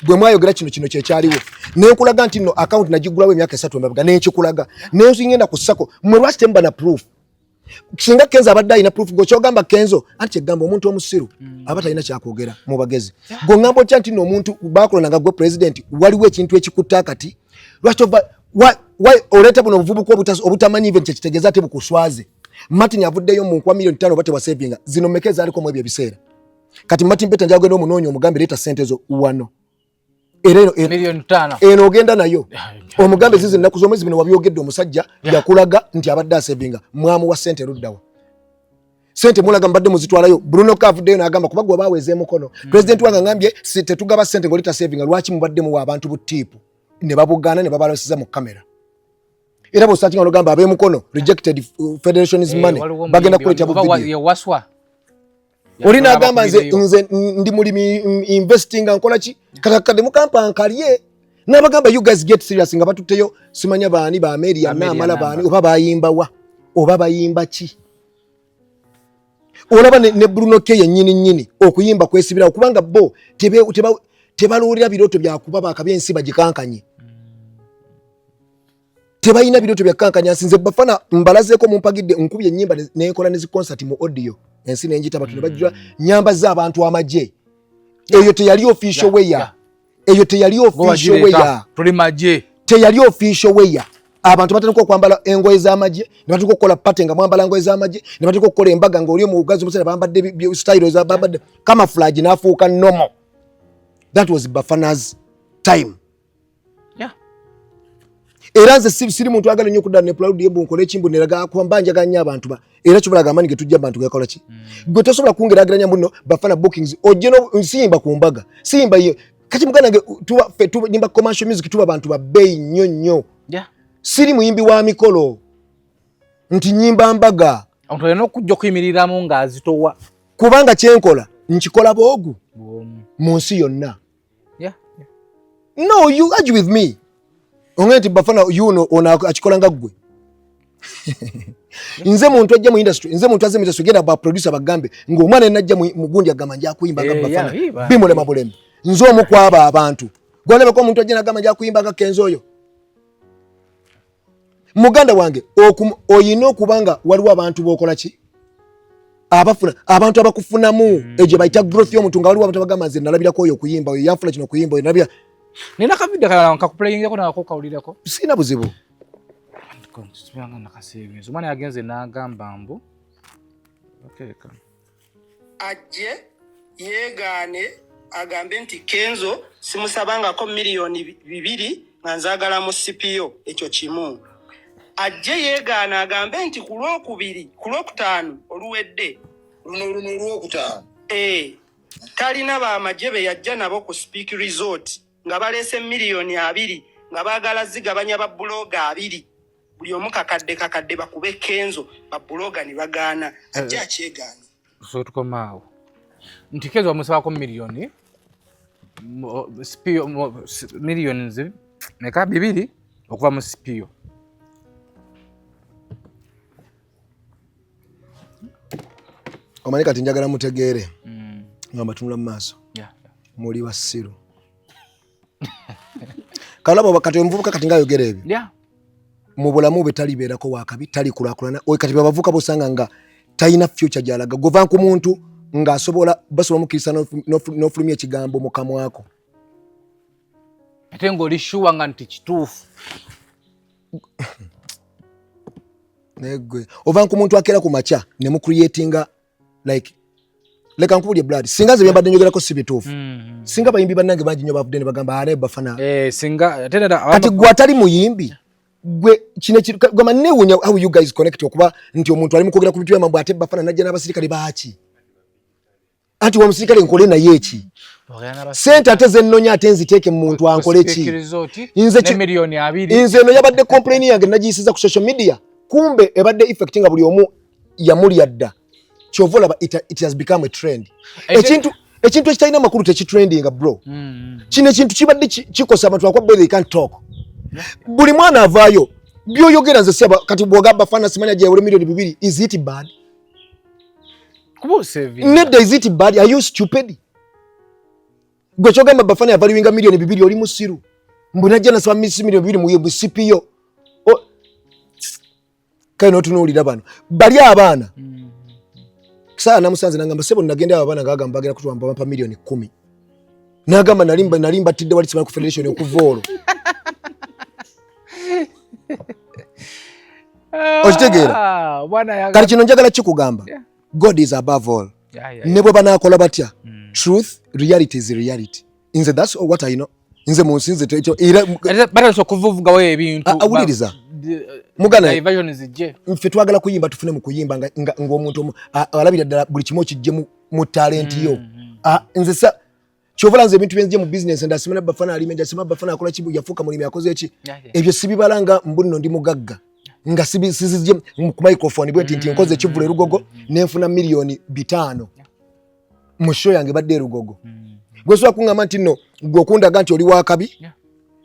gwe mwayogera kino kyekyaliwo nenkulaga nti no account nagigulawo emyaka 3 emabega nenkikulaga nensingenda ku ssako mwe lwaki temba na proof singa Kenzo abadde alina proof ng'okyogamba Kenzo anti kyegamba omuntu omusiru aba talina kyakwogera mu bagezi gwe ngamba otya nti no omuntu bakolonanga gwe president waliwo ekintu ekikutta kati lwaki why oleta buno buvubuko obutamanyi event kitegeeza ate bukuswaze Martin avuddeyo mu nkwa milioni 5 bate wa savinga zino mekeza aliko mu ebyo biseera kati Martin Peter njagenda omunonyo omugambe leta sente zo wano ereno milioni 5 eno ogenda nayo omugambe zizi nnaku z'omwezi bino wabyogedde omusajja yakulaga nti abadde asavinga mwamu wa sente ruddawa sente mulaga mbadde muzitwalayo Bruno Kavuddeyo n'agamba kuba gwe baaweze mukono president wange ngambye tetugaba sente ngolita savinga lwaki mubadde mu abantu butiipu ne babugana ne babalosiza mu kamera era bo starting olugamba abe mukono rejected federation's money bagenda kuleta bu video waswa olina agamba nze ndi mulimi investing ankola ki katakade mukamba ankaliye nabagamba you guys get serious nga batuteyo simanya baani ba Ameria na mala baani oba bayimba wa oba bayimba ki olaba ne Bruno K yennyini okuyimba kwesibira kubanga bo tebalulira biroto byakuba bakabyensi bagikankanye tebayina biroto byakankanya sinze Bafana mbalazeko mumpagidde nkubye ennyimba nekola ne concert mu audio ensi nenjita batune bajja nyamba za abantu amaje eyo teyali official weya eyo teyali official weya tuli maje teyali official weya abantu batandika kwambala engoye z'amaje ne batandika kola pattern nga mwambala engoye z'amaje ne batandika kola embaga nga oli mu bugazi musana bambadde style za bambadde camouflage nafuuka normal. That was Bafana's time. Era nze siri muntu agala nnyo kudda ne proud yebo nkole chimbo neraga kwambanja ganya abantu ba era kibulaga amani getujja abantu gakola ki gwe tosobola kungeraganya muno Bafana bookings ojeno nsimba ku mbaga simba ye kati mugana tuba nimba commercial music tuba abantu ba bei nnyo siri muyimbi wa mikolo nti nyimba mbaga ontolena okujja kuyimirira mu ngazitowa kubanga kyenkola nkikola boogu mu nsi yonna. No, you argue with me. Ongeti Bafana ona akikola nga gwe. Nze muntu ajja mu industry, nze muntu azemeza sogera ba producer bagambe ngo omwana najja mu gundi agamba nja kuyimba nga Bafana. Bimole mabuleme. Nze omu kwaba abantu. Gwalebe ko muntu ajja nagamba nja kuyimba nga Kenzo oyo. Muganda wange oyina okubanga waliwo abantu bokola ki? Abafuna abantu abakufunamu eje bayita growth y'omuntu nga waliwo abantu bagamba nze nalabirako oyo kuyimba oyo yanfuna kino kuyimba oyo nalabira. Nina kavidde kala nkakuplayinga ko nako kawulirako. Sina buzibu. Nsibanga nakasebinzo. Omwana yagenze n'agamba mbu. Okay ka. Ajje yegaane agambe nti Kenzo simusabangako miliyoni 2 nga nzagala mu CPO ekyo kimu. Ajje yegaana agambe nti ku Lwokutaano oluwedde luno Lwokutaano talina baamajje yajja nabo ku Speak Resort nga balese miliyoni 2 nga baagala zigabanya ba bloga 2 buli omu kakadde bakube Kenzo ba bloga ni bagaana ajje akyegaana so tukomaawo nti Kenzo amusabako miliyoni CPO miliyoni neka 2 okuva mu CPO. Omani kati njagala mutegeere ngamba tunula mu maaso muli wasiru kalabo bakati omuvubuka kati ngayogera ebyo mu bulamu bwe talibeerako wakabi talikulakulana oyo kati bavuka bosanga nga talina future gyalaga gova ku muntu ng'asobola basobola mukirisa n'ofulumya ekigambo mu kamwako ate ng'oli sure nga nti kituufu negwe ova ku muntu akeera ku makya ne mu creatinga like nkubulye blood singa ze byabadde nyogerako si bituufu singa bayimbi bannange bangi nnyo bavudde ne bagamba ale Bafana singa kati gwe atali muyimbi gwe kino gama newunya how you guys connect okuba nti omuntu ali mukwogera ku bintu by'amambo ate Bafana najja n'abasirikale baaki anti wa musirikale nkole naye eki sente ate zennonya ate nziteeke mu muntu ankole ki nze miliyoni 2 nze eno yabadde complain yange nagiyisiza ku social media kumbe ebadde effect nga buli omu yamulya dda chovolaba it has become a trend ekintu ekitalina makulu tekitrendinga bro kino ekintu kibadde kikosa abantu akwa they can't talk buli mwana avaayo byoyogera nze saba kati bwoga Bafana simanya je miliyoni 2 is it bad nedda is it bad are you stupid gwe kyogamba Bafana yavaliwinga miliyoni 2 oli musiru mbunajja nasaba miliyoni 2 mu yebu CPO kaino tunuulira bano bali abaana saa namusanze nangamba sebo nagenda abana ngagamba bagera kutwamba bampa miliyoni 10 nagamba nalimba tidde wali simana ku federation okuvolo okitegeera kali kino njagala kikugamba God is above all ne bwe banakola batya truth reality is reality inze that's what I know inze munsinze techo era batanso kuvuvuga we ebintu awuliriza mugana diversion zijje mfe twagala kuyimba tufune mu kuyimba nga omuntu alabira ddala buli kimu kijje mu talent yo nze sa kyovola nze ebintu byenje mu business ndasimana Bafana alimenja sima Bafana akola kibu yafuka mulimi akoze eki ebyo sibibalanga mbunno ndi mugagga nga sizije ku microphone bweti nti nkoze kivule rugogo nenfuna miliyoni 5 mu show yange badde rugogo gwe so akungama nti no gwokundaga nti oli wakabi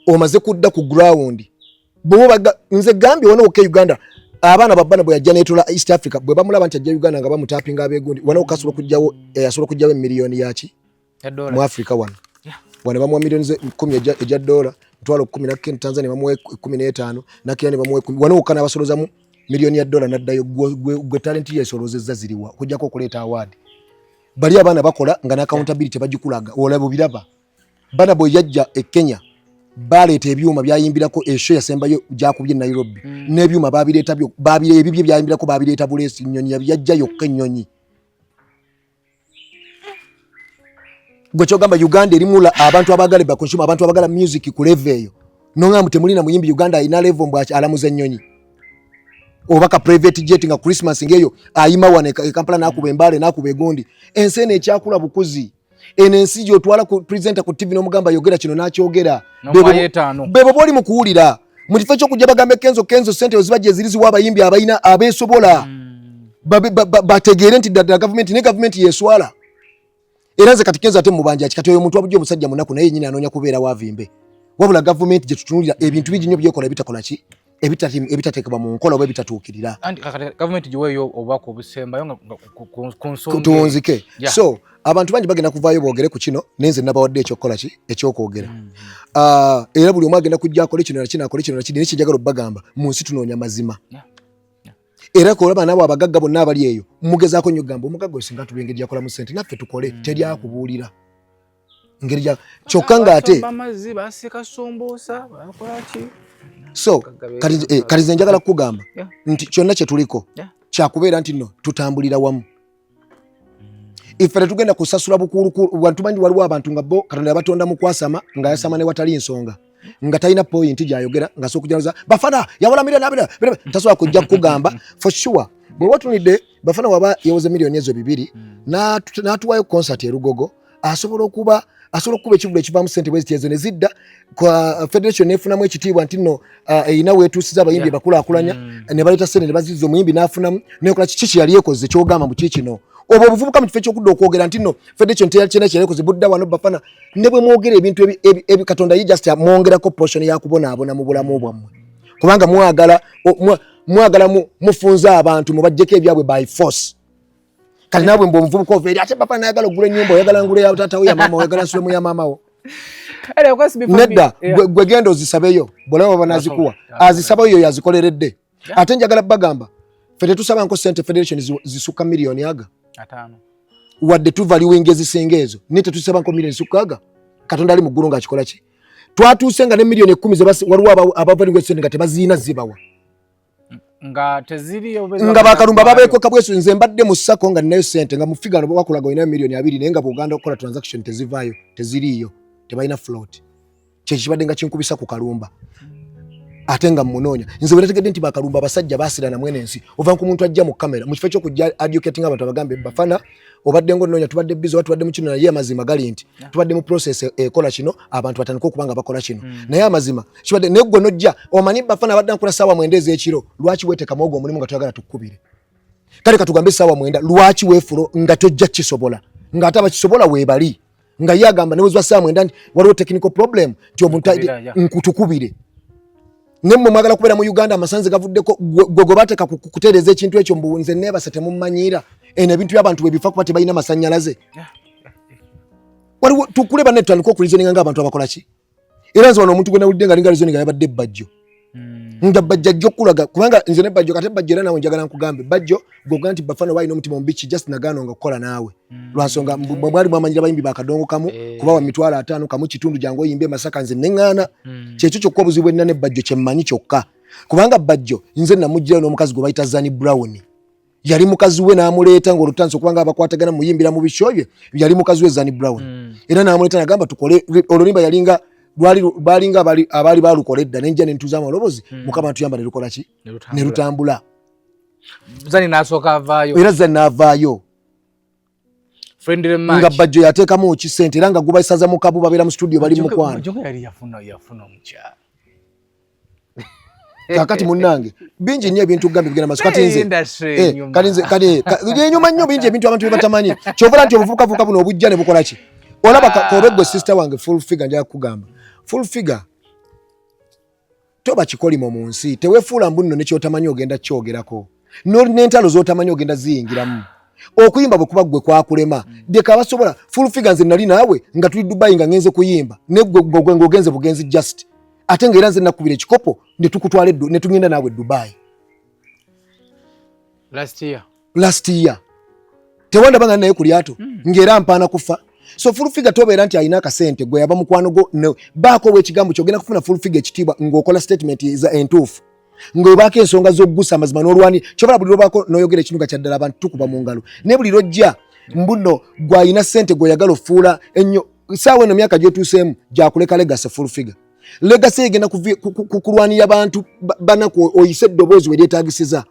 omaze kudda ku ground bo baga nze gambye wona okay Uganda abana babana bwe yajja netola East Africa bwe bamulaba nti ajja Uganda nga bamutapinga abegundi wana okasula kujjawo asobola kujjawo miliyoni yaki mu Africa wana wana bamuwa miliyoni 10 ejja dola mtwalo 10 na Kenya Tanzania bamuwa 15 na Kenya bamuwa wana okana basolozamu miliyoni ya dola naddayo gwe talent yesolozezza ziriwa kujjako okuleta award bali abana bakola nga na accountability bagikulaga olabo biraba bana bwe yajja e Kenya baleta ebyuma byayimbirako esho yasembayo jakubye Nairobi n'ebyuma babireeta byo babire ebibye byayimbirako babireeta bulesi nyonyi yajja yokka ennyonyi gwecho gamba Uganda erimula abantu abagale ba consumer abantu abagala music ku level eyo nonga mutemulina muyimbi Uganda ina level mbwa alamuze ennyonyi obaka private jet nga Christmas ngeyo ayima wane Kampala nakuba embale nakuba egondi ensene ekyakula bukuzi enensi jo twala ku presenter ku TV nomugamba yogera kino nakyogera bebo boli mukuwulira mu kifo kyo kujja bagambe kenzo sente ozibaje zirizi wabayimbi abayina abesobola bategere nti dada government yeswala eraze kati kenzo ate mubanja kati oyo muntu abujjo musajja munaku naye nyina anonya kubeera wavimbe wabula government je tutunulira ebintu bijinyo byekola bitakola ki ebitatekeba mu nkola oba bitatuukirira andi government jiweyo obako obusemba yonga konsonge tuonzike so abantu bangi bagenda kuvaayo boogere ku kino nenze nabawadde ekyokola ki ekyokwogera era buli omu agenda kujja akole kino nakino nekijagala obbagamba mu nsi tunoonya mazima era kolaba nabo abagagga bonna abali eyo mugezaako nnyo gamba omugagga osinga tuba engeri gyakola mu sente naffe tukole teryakubuulira engeri gya kyokka ng'ate so kati nze njagala kugamba nti kyonna kye tuliko kyakubeera nti nno tutambulira wamu ife tugenda kusasula bukulukulu bantu bangi waliwo abantu nga bo Katonda yabatonda mu kwasama nga yasama ne watali nsonga nga talina point gyayogera nga sokujaza bafana yawala milioni abira tasobola kujja kugamba for sure bwe watunidde bafana waba yawoze miliyoni ezo 2 n'atuwayo concert e Rugogo asobola okuba ekivulo ekivaamu ssente bwe zitezo ne zidda kwa federation nefunamu ekitiibwa nti nno eyina weetuusiza abayimbi bakulaakulanya ne baleeta ssente ne bazizza omuyimbi n'afunamu nekola kiki yali ekoze kyogamba mu kikino obwo obuvubuka mu kifo ekyokudda okwogera nti nno federation teyalina kyalekoze budda wano bafana ne bwe mwogera ebintu Katonda ye just mwongerako portion yakubonaabona mu bulamu bwammwe kubanga mwagala mufunza abantu mubajjeko ebyabwe by force kati nabwe mbo omuvubuka ova eri ate papa nayagala ogula ennyumba oyagala ngule ya taata ya mama oyagala nsulemu ya mama wo nedda gwe genda ozisabeyo bwolaba banazikuwa azisaba yo yazikoleredde ate njagala bagamba fete tusaba nko sente federation zisuka miliyoni aga 5 wadde tuvaliwo engezisinga ezo nite tusaba nko miliyoni zisukaga Katonda ali muggulu ng'akikola ki twatuuse nga ne miliyoni 10 zebasi waliwo abavaliwo sente nga tebaziina zibawa nga teziriyo nga bakalumba babeeko kabweso nze mbadde mu ssako nga ninayo sente nga mu figure bakulaga ina miliyoni 2 naye nga Buganda okukola transaction tezivaayo teziriyo tebalina float kyekibadde nga kinkubisa ku kalumba ate nga munoonya nze bwe nategedde nti bakalumba abasajja basirana mwene ensi ova ku muntu ajja mu kamera mu kifo ky'okujja educating abantu abagambe bafana obadde ngo noonya tubadde bizo tubadde mu kino naye amazima gali nti tubadde mu process ekola kino abantu batandika okubanga bakola kino naye amazima kibadde naye gwe nojja omanyi bafana badde nkola saawa 9 ekiro lwaki weeteka mwogo omulimu nga tuyagala tukubire kale katugambe saawa 9 lwaki weefulo nga tojja kisobola nga ate abakisobola weebali nga ye agamba newezwa saawa 9 nti waliwo technical problem nti omuntu nkutukubire nemmwe mwagala kubeera mu Uganda amasanze gavuddeko gwe bateeka kutereeza ekintu ekyo mbu nze neebase temumanyiira eno ebintu by'abantu bwe bifa kuba tebalina masannyalaze waliwo tukule banne tutandika okulizoninga ng'abantu abakola ki era nze wano omuntu gwe nawulidde nga linga lizoninga yabadde Bajjo nga Bajjo ajja okulaga kubanga nze ne Bajjo kate Bajjo era nawe njagala nkugambe Bajjo gwoga nti bafana balina omutima omubichi just nagaano nga kukola naawe lwansonga mwali mwamanyira bayimbi bakadongo kamu kubawa mitwalo 5 kamu kitundu jangu oyimbe Masaka nze neŋŋaana kyekyo kyokka obuzibu bwenna ne Bajjo kyemmanyi kyokka kubanga Bajjo nze namuggira n'omukazi gwe bayita Zani Brown yali mukazi we n'amuleeta ng'olutanso kubanga abakwatagana muyimbira mu bisho bye yali mukazi we Zani Brown era n'amuleeta nagamba tukole olunimba yalinga balinga abali balukoledda nenja nentuza amalobozi mukama tuyamba ne lukola ki ne lutambula Zani nasooka avaayo era Zani n'avaayo friendly match nga Bajjo yateekamu kisente era nga gubayisaza mu kabu babeera mu studio bali mu mukwano Bajjo yali yafuna omukyala kakati munnange bingi nnyo ebintu gambe bigenda maaso kati nze kati nyuma nnyo bingi ebintu abantu batamanyi kyovola nti obuvubukavubuka buno obujja ne bukola ki olaba kobe gwe sister wange full figure njala kugamba full figure toba kikolimo mu nsi tewefuula mbunno nekyotamanyi ogenda kyogerako n'entalo z'otamanyi ogenda ziyingiramu okuyimba bwe kuba gwe kwakulema deka abasobola full figures nali naawe nga tuli Dubai nga ngenze kuyimba ne gwe ngogenze bugenzi just ate ngera nze nakubira ekikopo ne tukutwale ne tugenda naawe Dubai last year tewanda banga naye kulyato ngera mpaana kufa so full figure tobeera nti alina akasente gwe yaba mukwano go no baako wekigambo kyogenda kufuna full figure ekitiibwa ng'okola statement za entuufu ng'obaako ensonga z'okugusa amazima n'olwani kyobala buli lwobaako n'oyogera ekinuga kya ddala abantu tukuba mu ngalo ne buli lwojja mbuno gw'alina ssente gw'oyagala ofuula ennyo saawa eno myaka gy'otuuseemu gyakuleka legacy full figure legacy egenda kukulwanira abantu banaku oyise eddoboozi we lyetaagisiza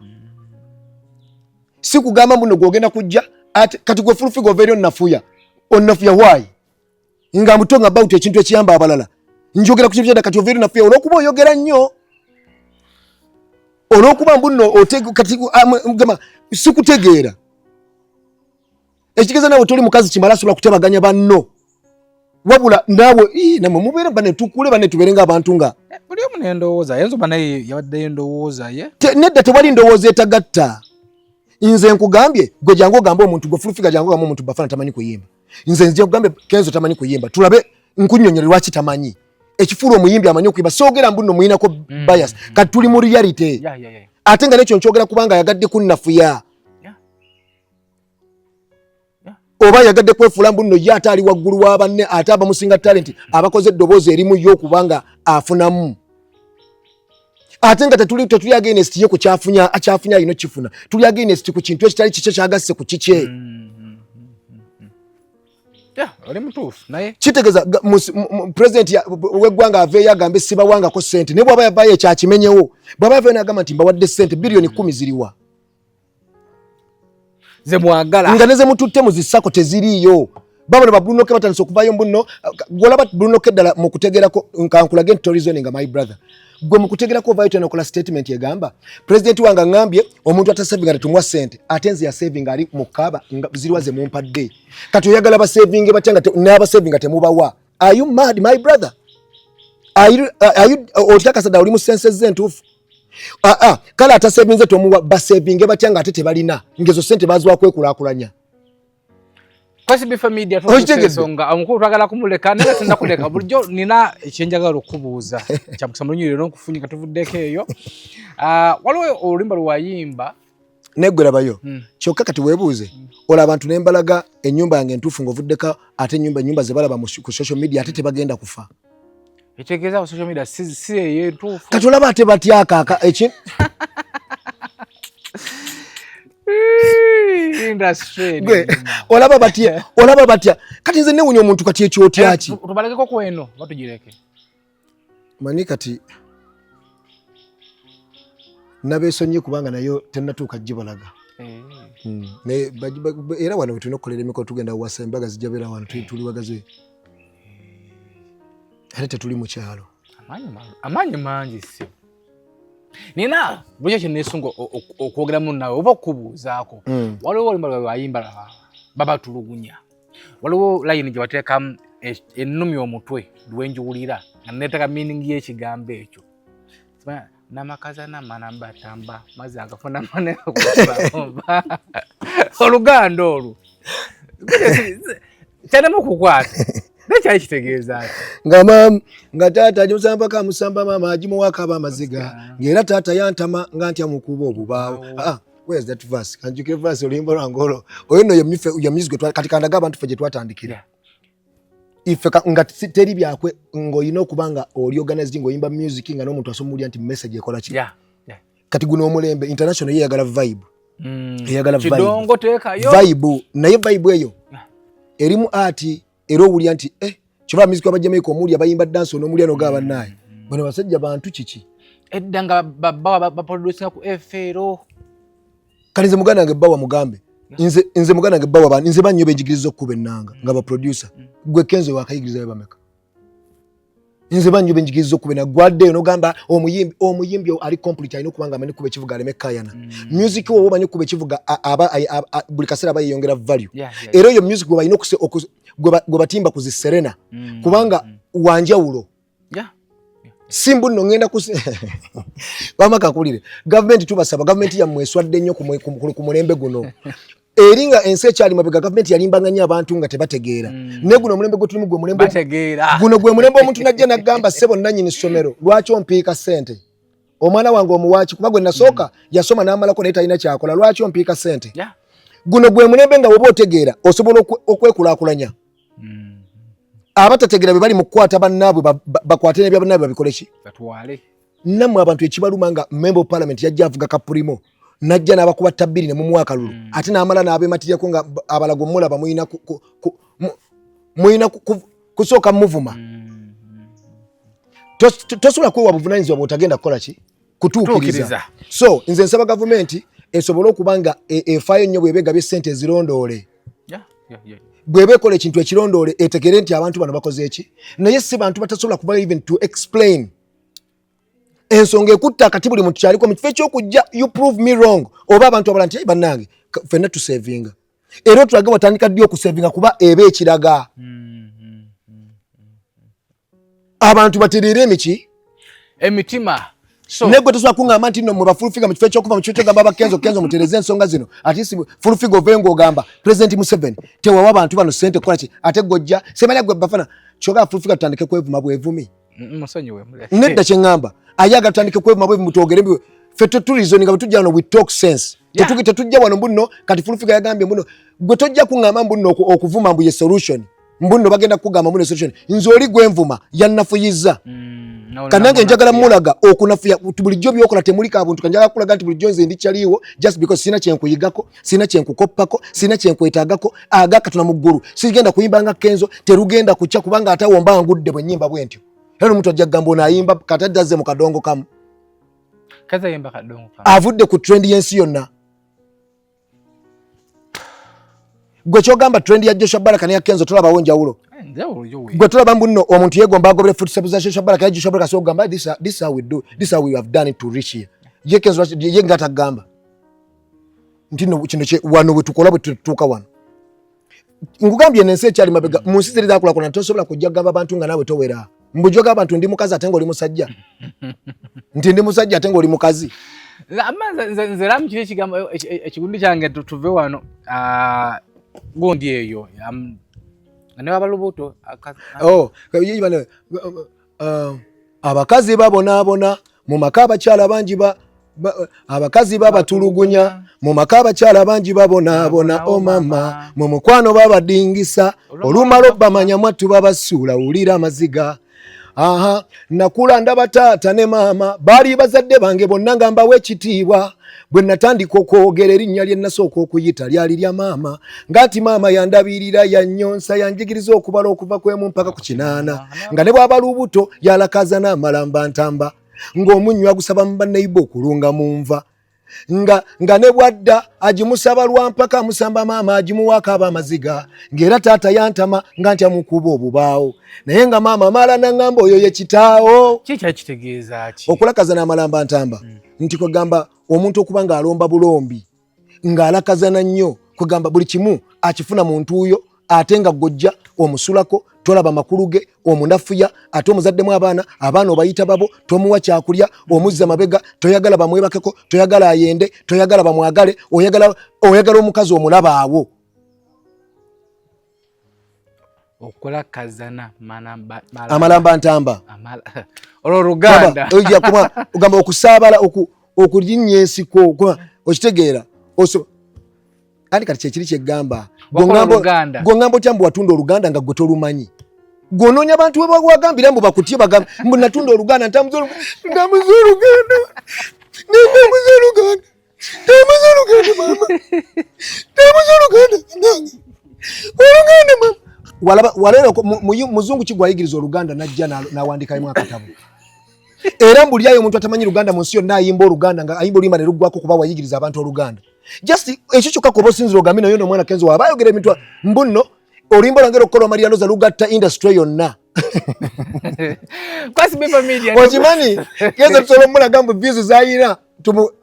si kugamba mbuno gw'ogenda kujja kati gwe full figure oveeri onnafuya why nga mutonga about ekintu ekiyamba abalala njogera ku kintu kyadda kati oveeri nafuya olw'okuba oyogera nnyo olw'okuba mbuno kati gamba sikutegeera ekigeza naawe toli mukazi kimala asobola kutabaganya banno wabula naawe namwe mubeere bane tukule bane tubeere ng'abantu nga buli omu n'endowooza ayinza oba naye yabaddeyo endowooza ye nedda tewali ndowooza etagatta nze nkugambye gwe jangu ogambe omuntu gwe fulufiga jangu ogambe omuntu bafana tamanyi kuyimba nze nzija kugambe Kenzo tamanyi kuyimba tulabe nkunnyonnyole lwaki tamanyi ekifuula omuyimbi amanyi okuyimba soogera mbuno muyinako bias kati tuli mu reality ate nga nekyo nkyogera kubanga yagadde kunnafuya oba yagadde kwefuula mbuno ye ate ali waggulu wa banne ate abamusinga talent abakoze eddoboozi erimu yo okubanga afunamu ate nga tetuli against ye ku kyafunya alina kifuna tuli against ku kintu ekitali kikye kyagasse ku kikye oli mutuufu naye kitegeeza president w'eggwanga aveeyo agambe sibawangako ssente naye bw'aba yavaayo ekyakimenyewo bw'aba yavaayo n'agamba nti mbawadde ssente biliyoni 10 ziriwa ze mwagala nga neze mututte mu zisako teziriiyo babona ba Bruno K batandise okuvaayo mbuno gwolaba Bruno K ddala mu kutegerako nkankulage nti reasoning my brother gwe mu kutegerako ovaayo tena okola statement egamba president wange ngambye omuntu atasavinga tetumuwa ssente ate nze ya saving ali mu kaaba ziriwa ze mumpadde kati oyagala ba saving batya nga n'aba saving temubawa are you mad my brother are you otakasada oli mu senses zentuufu kale atasavinze tomuwa ba saving batya nga ate tebalina ngezo ssente baziwa kwekulaakulanya Kwasibifa media tusonga amukuru twagala kumuleka naye tenda kuleka bulijjo nina ekyenjagala okubuuza kya musamulunyi lero nkufunyika tuvuddeko eyo waliwo oluyimba lwayimba neggwera bayo kyokka kati weebuuze olaba abantu nembalaga ennyumba yange entuufu ng'ovuddeko ate ennyumba ze balaba ku social media ate tebagenda kufa ekitegeeza ku social media si eyentuufu kati olaba ate batyakaaka industry olaba batya kati nze newunya omuntu kati ekyotyaki tubalekeko kweno batugireke mani kati nabeesonye kubanga nayo tennatuuka gibalaga era wano wetulina okukolera emikolo tugenda wasa embaga zijja beera wano tuli bagaze ate tetuli mu kyalo amaanyi mangi si nina bujja kyenesunga okwogeramu nawe oba okubuuzaako waliwo oluyimba lwe bayimba babatulugunya waliwo layini gye bateekamu ennumi omutwe lwenjiwulira nga neteeka meaning y'ekigambo ekyo namakazana manambatamba maze agafuna manekuba oluganda olwo kyanemu okukwata nekyali kitegeeza nga taata agimusamba kamusamba mama agimuwaakaba amaziga ng'era taata yantama nga ntya mukuba obubaawo where's that verse kanjuke verse oluyimba lwange olwo oyo no ya music kati kandaga abantu ffe gye twatandikira ife nga teri byakwe ng'olina okuba nga oli organized ng'oyimba music nga n'omuntu asomulya nti message ekola ki kati guno omulembe international yeyagala vibe eyagala vibe naye vibe eyo erimu ati era owulya nti kyova music w'abajamaika omuli abayimba dansi onoomulya n'ogaba bannaye bano basajja bantu kiki edda nga baproducinga ku FLO kale nze muganda wange bbawa mugambe nze muganda wange bbawa bani nze bannyo benjigiriza okukuba ennanga nga baproducer gwe Kenzo wakayigirizayo bameka nze bannyo benjigiriza okuba ennanga gwaddeyo n'ogamba omuyimbi ali complete alina okuba nga amanyi kuba ekivuga aleme kayana music wo omanyi okuba ekivuga buli kaseera aba yeyongera value era eyo music gwe balina gwe batimba ku ziserena kubanga wanjawulo simbu nno ngenda bama kakulire government tubasaba government ya mweswadde nnyo ku mulembe guno eringa ensi ekyali mabega government yalimbanganya abantu nga tebategeera ne guno mulembe gwe tulimu gwe mulembe bategeera guno gwe mulembe omuntu najja nagamba sebo nanyini ssomero lwaki ompiika sente omwana wange omuwaaki kuba gwe nasooka yasoma n'amalako naye talina kyakola lwaki ompiika sente guno gwe mulembe nga woba otegeera osobola okwekulaakulanya abatategeera bwe bali mu kukwata bannaabwe bakwate n'ebya bannaabwe babikole ki batwale nammwe abantu ekibaluma nga member of parliament yajja avuga kapulimo najja n'abakuba ttabbiri ne mu mwaka lulu ate n'amala n'abeematiryeko nga abalago mulaba muyina kusooka muvuma tosobola kwewa buvunaanyizibwa bw'otagenda kukola ki kutuukiriza so nze nsaba gavumenti esobole okuba nga efaayo nnyo bw'eba egabye ssente ezirondoole bw'eba ekola ekintu ekirondoole etegere nti abantu bano bakoze eki naye si bantu batasobola kuba even to explain ensonga ekutta akati buli muntu kyaliko mu kifo ekyokujja you prove me wrong oba abantu abala nti bannange ffenna tusevinga era otulage watandika ddi okusevinga kuba eba ekiraga abantu batereere emitima negwe tosobola kuŋŋamba nti nno mwe bafulufiga mu kifo ekyokuva mu kifo kyogamba abakenzo mutereze ensonga zino ati si fulufiga ovenga ogamba President Museveni tewawa abantu bano ssente kukola ki ate gojja semanya gwe bafana kyogala fulufiga tutandike kwevuma bwevumi nedda kye ŋŋamba ayaga tutandike kwevuma bwevumi twogere ffe tetulizoninga bwe tujja wano we talk sense tetujja wano mbuno kati fulufiga yagambye mbuno gwe tojja kuŋŋamba mbuno okuvuma mbu ye solution mbuno bagenda kugamba mbuno solution nze oli gwenvuma yannafuyiza kanange njagala mulaga okunafuya bulijjo byokola temulika abuntu kanjagala kulaga nti bulijjo nze ndi kyaliwo just because sina kyenkuyigako sina kyenkukoppako sina kyenkwetaagako agaka tuna mu ggulu sigenda kuyimbanga kenzo terugenda kucha kubanga atawomba ngudde bwe nnyimba bwentyo era omuntu ajja kugamba onayimba kataddaze mu kadongo kamu avudde ku trend y'ensi yonna gwe kyogamba trend ya Joshua Baraka ne ya Kenzo tulabawo njawulo gwe tulaba mbuno omuntu yegomba agobere foot steps Joshua Baraka ya Joshua Baraka so gamba this how we do this how we have done it to reach here ye Kenzo ye ngata gamba ntino kino kye wano bwe tukola bwe tutuuka wano ngugambye nense cyali mabega munsi ziri zakula kuna tosobola kujja gamba abantu nga nawe towera mbujoga abantu ndi mukazi atengo oli musajja ndi musajja atengo oli mukazi nze ramu kiri kigambo ekigundi kyange tuve wano gondi eyo ne babalubuto abakazi babonabona mu maka abakyala bangi abakazi babatulugunya mu maka abakyala bangi babonabona omama mu mukwano babadingisa olumala obamanya mwattu babasuula wulira amaziga nakula ndaba taata ne maama baali bazadde bange bonna nga mbawa ekitiibwa bwe natandika okwogera erinnya lye nasooka okuyita lyali lya maama ngati maama yandabirira yannyonsa yanjigiriza okubala okuva kwemu mpaka ku 8 nga ne bwaba lubuto yalakaza n'amalamba ntamba ng'omunywa gusaba mu banneiba okulunga mu nva nga ne bwadda agimusaba lwampaka amusamba maama agimuwaako ab'amaziga ng'era taata yantama nga ntya mukuba obubaawo naye nga maama amala naŋŋamba oyo ye kitaawo kitegeeza ki okulakaza n'amalamba ntamba nti kwegamba omuntu okuba ng'alomba bulombi ng'alakazana nnyo kwegamba buli kimu akifuna muntu oyo ate nga gojja omusulako tolaba makulu ge omunafuya ate omuzaddemu abaana obayita babo tomuwa kyakulya omuzza mabega toyagala bamwebakeko toyagala ayende toyagala bamwagale oyagala omukazi omulaba awo okulakazana amalamba ntamba oluganda ogamba okusaabala okulinnya ensiko okitegeera kandi kati kyekiri kyegamba gwongamba otya mbu watunda oluganda nga gwe tolumanyi gwonoonya abantu we wagambira mbu bakutye bagamba mbu natunda oluganda ntambuza oluganda walero muzungu kigwayigiriza oluganda najja nawandikamu akatabo era mbulyayo omuntu atamanyi luganda mu nsi yonna ayimba oluganda nga ayimba oluyimba ne luggwako kuba wayigiriza abantu oluganda just ekyo kyokka kuba osinzira ogambi nayo n'omwana Kenzo waba ayogera ebintu mbuno oluyimba lwange lwokukola Marianoza lugatta industry yonna okimanyi Kenzo tusobola omulaga mbu views zayina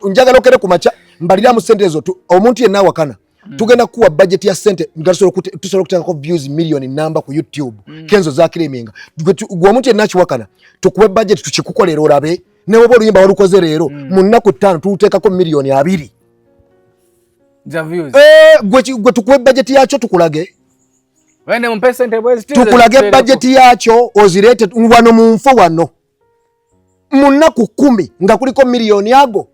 njagala okere ku makya mbaliramu ssente ezo omuntu yenna awakana tugenda kuwa budget ya sente tusobola okuteekako views million namba ku YouTube Kenzo zakiriminga gwe omuntu yenna akiwakana tukuwe budget tukikukolera olabe ne woba oluyimba walukoze leero mu nnaku 5 tuteekako million 2 gwe tukuwe budget yakyo tukulage tukulage budget yakyo ozireete wano mu nfo wano mu nnaku 10 nga kuliko million ago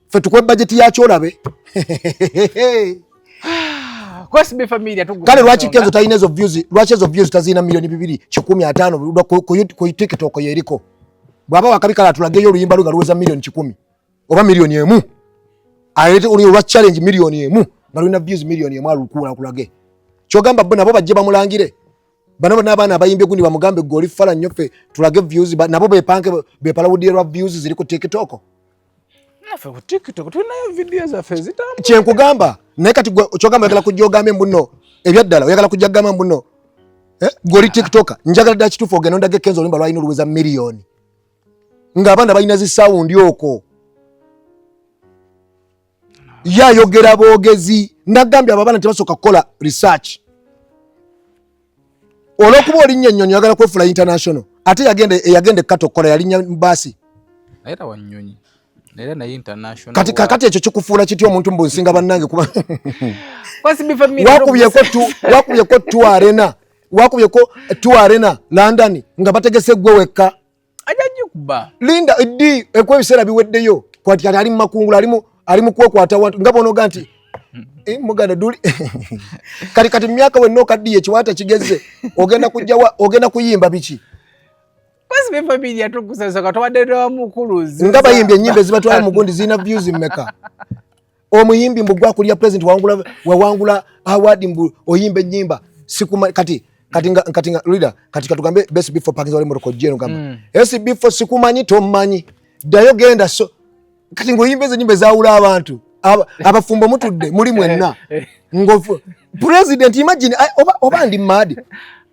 fe tukuwe budget yakyo olabe kale lwaki Kenzo talina ezo views lwaki ezo views tazina million 215 ku TikTok yeriko bwaba wakabikala atulageyo oluyimba lunga luweza million 10 oba million 1 ayete uli lwa challenge million 1 nga luna views million 1 alukula kulage kyogamba bo nabo bajje bamulangire bano n'abaana abayimbe gundi bamugambe goli fala nyofe tulage views nabo bepanke bepalawudira views ziri ku TikTok nafe ku TikTok tunayo video za fezita kyenkugamba naye kati kyogamba oyagala kujogambe mbuno ebyaddala oyagala kujagamba mbuno goli TikTok njagala dda kitufu ogenda ondage Kenzo oluyimba lwalina oluweza million ng'abaana balina zi sound yoko yayogera boogezi nagambye abaana tebasooka kukola research olwokuba olinnya ennyonyi oyagala kwefula international ate yagende katokola yalinnya basi era wanyonyi era naye international kati ekyo kikufuula kitya omuntu mbunsinga bannange kuba wakubyeko tu arena London nga bategese gwe wekka ajajikuba linda eddi ekwebiseera biweddeyo kwati ali mu makungula ali mu kwekwata wantu nga bonoga nti muganda duli kati myaka wenno kaddiye kiwata kigeze ogenda kuyimba biki nga bayimbye ennyimba ezibatwala mu gundi zirina views mmeka omuyimbi mbu gwakulya president wawangula award mbu oyimba ennyimba kati leader kati katugambe best before Parkinson wali moroko jeno gamba best before sikumanyi tomanyi dayo genda so kati ngoyimba ezo nyimba zaawula abantu abafumbo mutudde muri mwenna ngofu president imagine oba ndi mad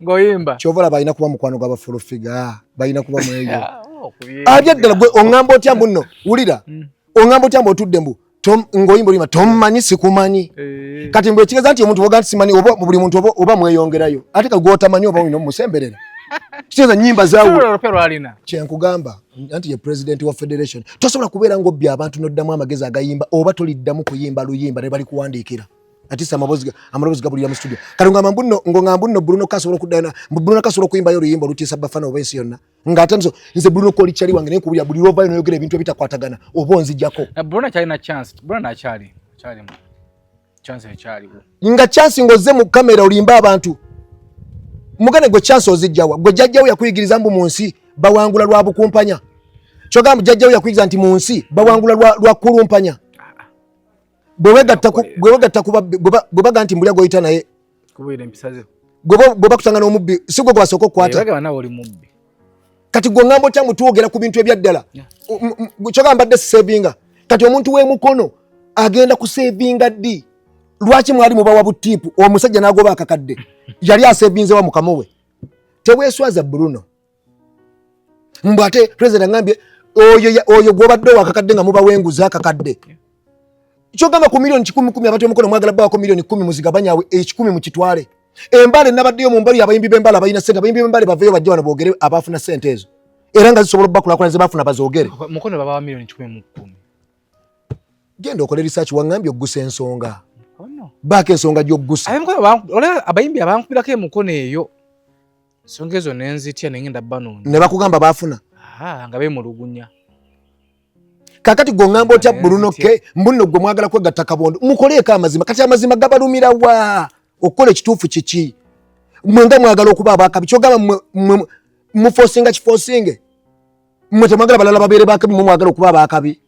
ngoyimba chovola balina kuba mukwano gwa baforofiga balina kuba mweyo abyaddala gwe ongamba otya mbuno wulira ongamba otya mbu otudde mbu ngoyimba olima tomanyi sikumanyi kati mbwe kigeza nti omuntu woga simanyi oba buli muntu oba mweyongerayo ate kagwotamanyi oba olina musemberera kigeza nyimba zaawo kyenkugamba anti ye president wa federation tosobola kubeera ng'obbi abantu n'oddamu amagezi agayimba oba toliddamu kuyimba luyimba ne bali kuwandiikira ati amarobozi gabulira mu studio kati ngamba nno Bruno kasobola okuddana Bruno kasobola okuyimbayo oluyimba olutiisa bafana oba ensi yonna ng'ate nze Bruno koli kyali wange naye kubulira buli lwovayo noyogera ebintu ebitakwatagana oba onzijjako Bruno kyalina chance Bruno akyali chance ekyaliwo nga chance ng'ozze mu kamera olimba abantu mugane gwe chance ozijjawa gwe jjajjawo yakuyigiriza mbu mu nsi bawangula lwa bukumpanya kyogamba jjajjawo yakuyigiriza nti mu nsi bawangula lwa kulumpanya bwewegatta kuba bwebaga nti mbulya goyita naye bwebakutanga n'omubbi si gwe gwasooka okukwata kati gwe ngamba otya mutuwogera ku bintu ebyaddala kyogamba mbadde sisevinga kati omuntu w'emukono agenda kusevinga ddi lwaki mwali mubawa butiipu omusajja n'agoba akakadde yali asevinzewa mukama we teweeswaza Bruno mbu ate president angambye oyo gwobadde wakakadde nga mubawa enguzi akakadde kyogamba ku million 10 abantu omukono mwagala bawako million 10 muzigabanyawe 10 mukitwale embale nabaddeyo mu mbali abayimbi b'embala abayina sente abayimbi b'embale baveyo bajja wano boogere abafuna sente ezo era nga zisobola bakulakulana ze bafuna bazoogere mukono babawa million 10 genda okole research wangambye oggusa ensonga baako ensonga gy'oggusa abayimbi abankubirako emukono eyo ensonga ezo nenzitya nengenda bano ne bakugamba bafuna nga beemulugunya kakati gongamba otya Bruno ke mbuno gwe mwagala kwegatta kabondo mukoleeko amazima kati amazima gabalumira wa okukola ekituufu kiki mwenga mwagala okuba abakabi kyogamba mufosinga kifosinge mwe temwagala balala babeere bakabi mwe mwagala okuba abakabi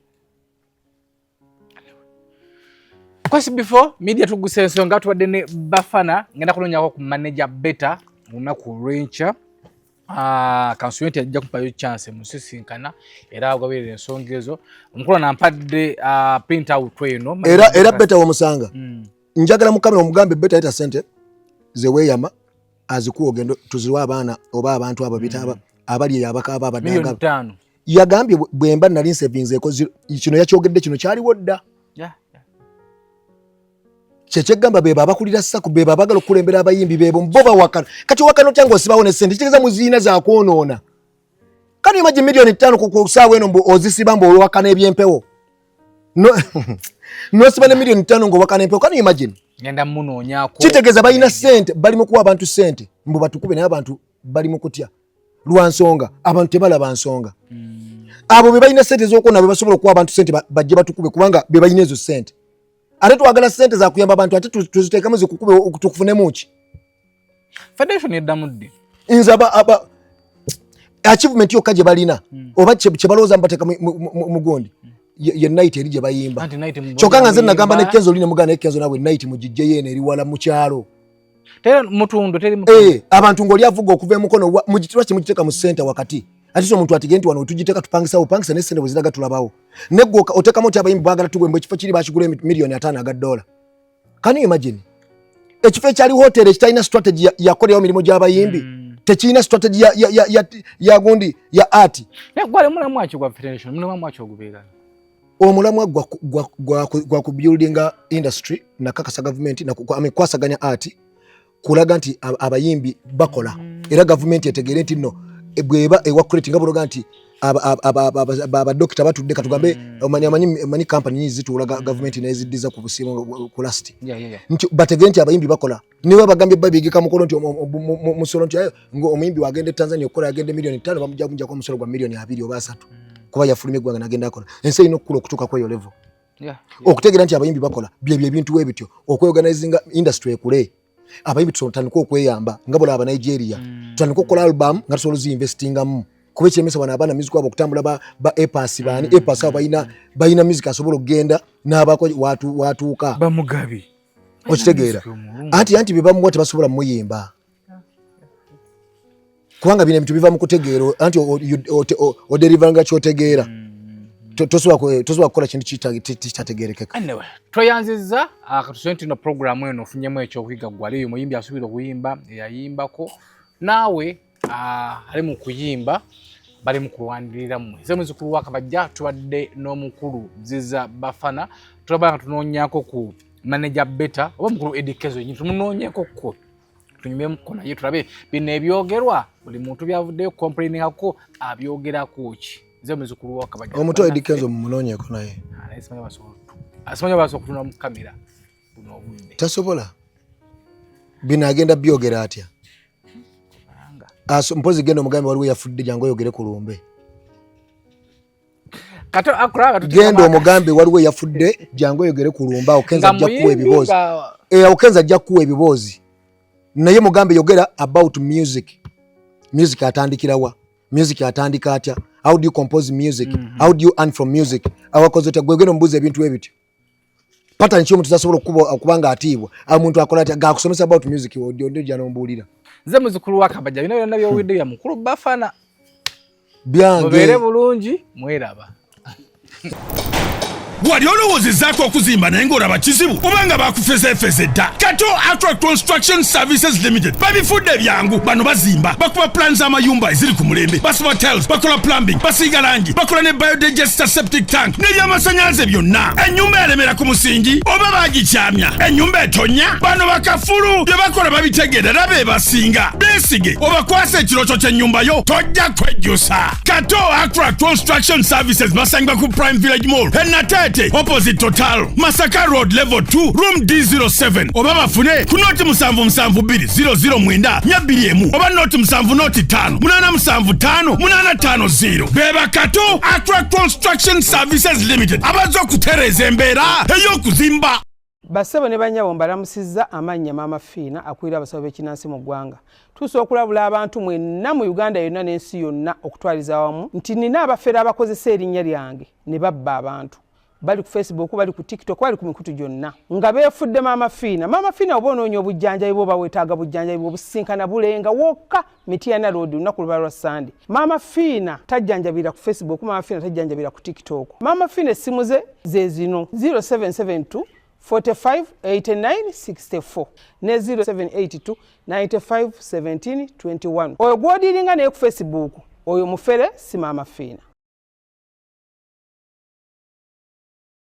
kwasi before media tuguse ensonga tubadde ne bafana ngenda kulonyako ku manager beta lunaku lwenca kansuenti ajja kumpayo chance musisinkana era agwaberera ensonga ezo omukulu nampadde print out eno era beta womusanga njagala mukamera omugambe beta eta sente zeweeyama azikuwa ogendo tuziwa abaana oba abantu abo bita abali abakaba abadanga yagambye bwemba nali savings eko kino yakyogedde kino kyaliwo dda kyekyeggamba beba abakulira sako beba abagala okulembera abayimbi bebo mboba wakana kati wakano kyango osibawo sente kitegeeza muziina za kwonoona kani imagine milioni 5 ku ssaawa eno ozisiba mbu olwakana ebyempewo no siba ne milioni 5 ng'owakana empewo kani imagine ngenda munoonyako kitegeeza balina sente bali mu kuwa abantu sente mbu batukube naye abantu bali mu kutya lwa nsonga abantu tebalaba nsonga abo be balina sente z'okwona be basobola okuwa abantu sente bajje batukube kubanga be balina ezo sente ate twagala sente za kuyamba abantu ate tuziteekamu zikukube tukufunemu ki federation eddamu ddi nze achievement yokka gye balina oba kye balowooza mbateeka mu gundi ye night eri gye bayimba kyokka nga nze nagamba ne Kenzo line mugana ne Kenzo nawe night mugijje yeene eri wala mu kyalo abantu ng'oli avuga okuva emukono mugitwa kimugiteeka mu center wakati ate so omuntu atigenti wano tugiteeka tupangisa ne sente bwe ziraga tulabawo neggo oteekamu ti abayimbi bagala tugwembe ekifo kiri bakigula milioni 5 aga dola can you imagine ekifo ekyali hotel ekitalina strategy yakolerawo mirimu gy'abayimbi tekirina strategy ya gundi ya art gwale mulamu akyo gwa federation mulamu akyo ogubeera omulamwa gwa ku building industry nakakasa government nakwasaganya art kulaga nti abayimbi bakola era government etegere nti no bweba ewa creating abologa nti abadokita batudde katugambe mani company zituula government nezidiza ku busimu ku last nti bategere nti abayimbi bakola niwe bagambye babigika mukono nti musolo nti omuyimbi wagende Tanzania okola agende milioni 5 bamujja ku musolo gwa milioni 2 oba 3 kuba yafulumye gwanga nagenda akola ensi ino kula okutuka kwa yo level okutegera nti abayimbi bakola bye bintu webityo okweorganizing industry ekule abayimbi tutandika okweyamba nga bola aba Nigeria tutandika okukola album nga tusobola investingamu kuba ekiremesa bano abaana music wabo okutambula ba epas bani epas abo bayina music asobola okugenda n'abako watuuka bamugabi okitegeera anti bebamuwa tebasobola muyimba kubanga bino ebintu biva mu kutegeera anti oderiveranga kyotegeera tosobola kukola kintu kitategeerekeka anyway twayanziza akatusente no program eno ofunyemu ekyokuyiga gwaliyo muyimbi asubira okuyimba yayimbako naawe ali mu kuyimba bali mu kulwaniriramu nze muzukulu wa Kabajja tubadde n'omukulu Ziza Bafana tulaba tunoonyako ku manager Beta oba mukulu Edikezo nyinyi tumunoonyeko ko tunyume mukona ye tulabe bino ebyogerwa buli muntu byavuddeyo complaining ako abyogerako ki nze muzukulu wa Kabajja omuto Edikezo mumunoonyeko naye asimanya baso kutuna mu kamera buno obudde tasobola bino agenda byogera atya mpozi genda omugambi waliwo yafudde jangu oyogere ku lumbe genda omugambi waliwo yafudde jangu oyogere ku lumba Okenza ajja kuwa ebibuuzi Okenza ajja kuwa ebibuuzi naye mugambi yogera about music atandikirawa music atandika atya how do you compose music how do you earn from music awakoze tegwegenda omubuuzi ebintu ebityo pata nchi omuntu tasobola okubanga atiibwa omuntu akola atya gakusomesa about music odde jana ombulira nze muzukulu wa Kabajja bino byonna byowidde bya mukulu Bafana byange mubeere bulungi mweraba wali olowoozezzaako okuzimba naye ng'olaba kizibu obanga bakufezefeze dda kato Attract Construction Services Limited babifudde byangu bano bazimba bakuba plan z'amayumba eziri ku mulembe basiba tiles bakola plumbing basiiga langi bakola ne biodigester septic tank n'ebyamasannyalaze byonna ennyumba yalemera ku musingi oba baagikyamya ennyumba etonya bano bakafulu bye bakola babitegeera era be basinga beesige obakwasa ekirooto ky'ennyumba yo tojja kwejjusa kato Attract Construction Services basangibwa ku Prime Village Mall Enate opposite Total Masaka Road level 2 room D07 oba bafune ku noti 772009 nyabbiriemu oba noti 705 875 beba kato Attract Construction Services Limited abazo okutereeza embeera ey'okuzimba Basebo ne banyabo mbalamusizza amannya Maama Fiina akulira abasawo b'ekinnansi mu ggwanga. Tusobola okulabula abantu mwenna mu Uganda yonna n'ensi yonna okutwaliza awamu nti nina abafere abakozesa erinnya lyange ne babba abantu. Bali ku Facebook, bali ku TikTok, bali ku mikutu gyonna. Nga beefudde Maama Fiina. Maama Fiina oba onoonya obujjanjabi bwo bawetaaga bujjanjabi bw'obusinkana bulenga wokka Mityana Road olunaku lwa Sunday. Maama Fiina tajjanjabira ku Facebook, Maama Fiina tajjanjabira ku TikTok. Maama Fiina essimu ze zino 0772 45 89 64 ne 0782 95 17 21. Oyo gw'odiringa naye ku Facebook oyo mufere si Maama Fiina.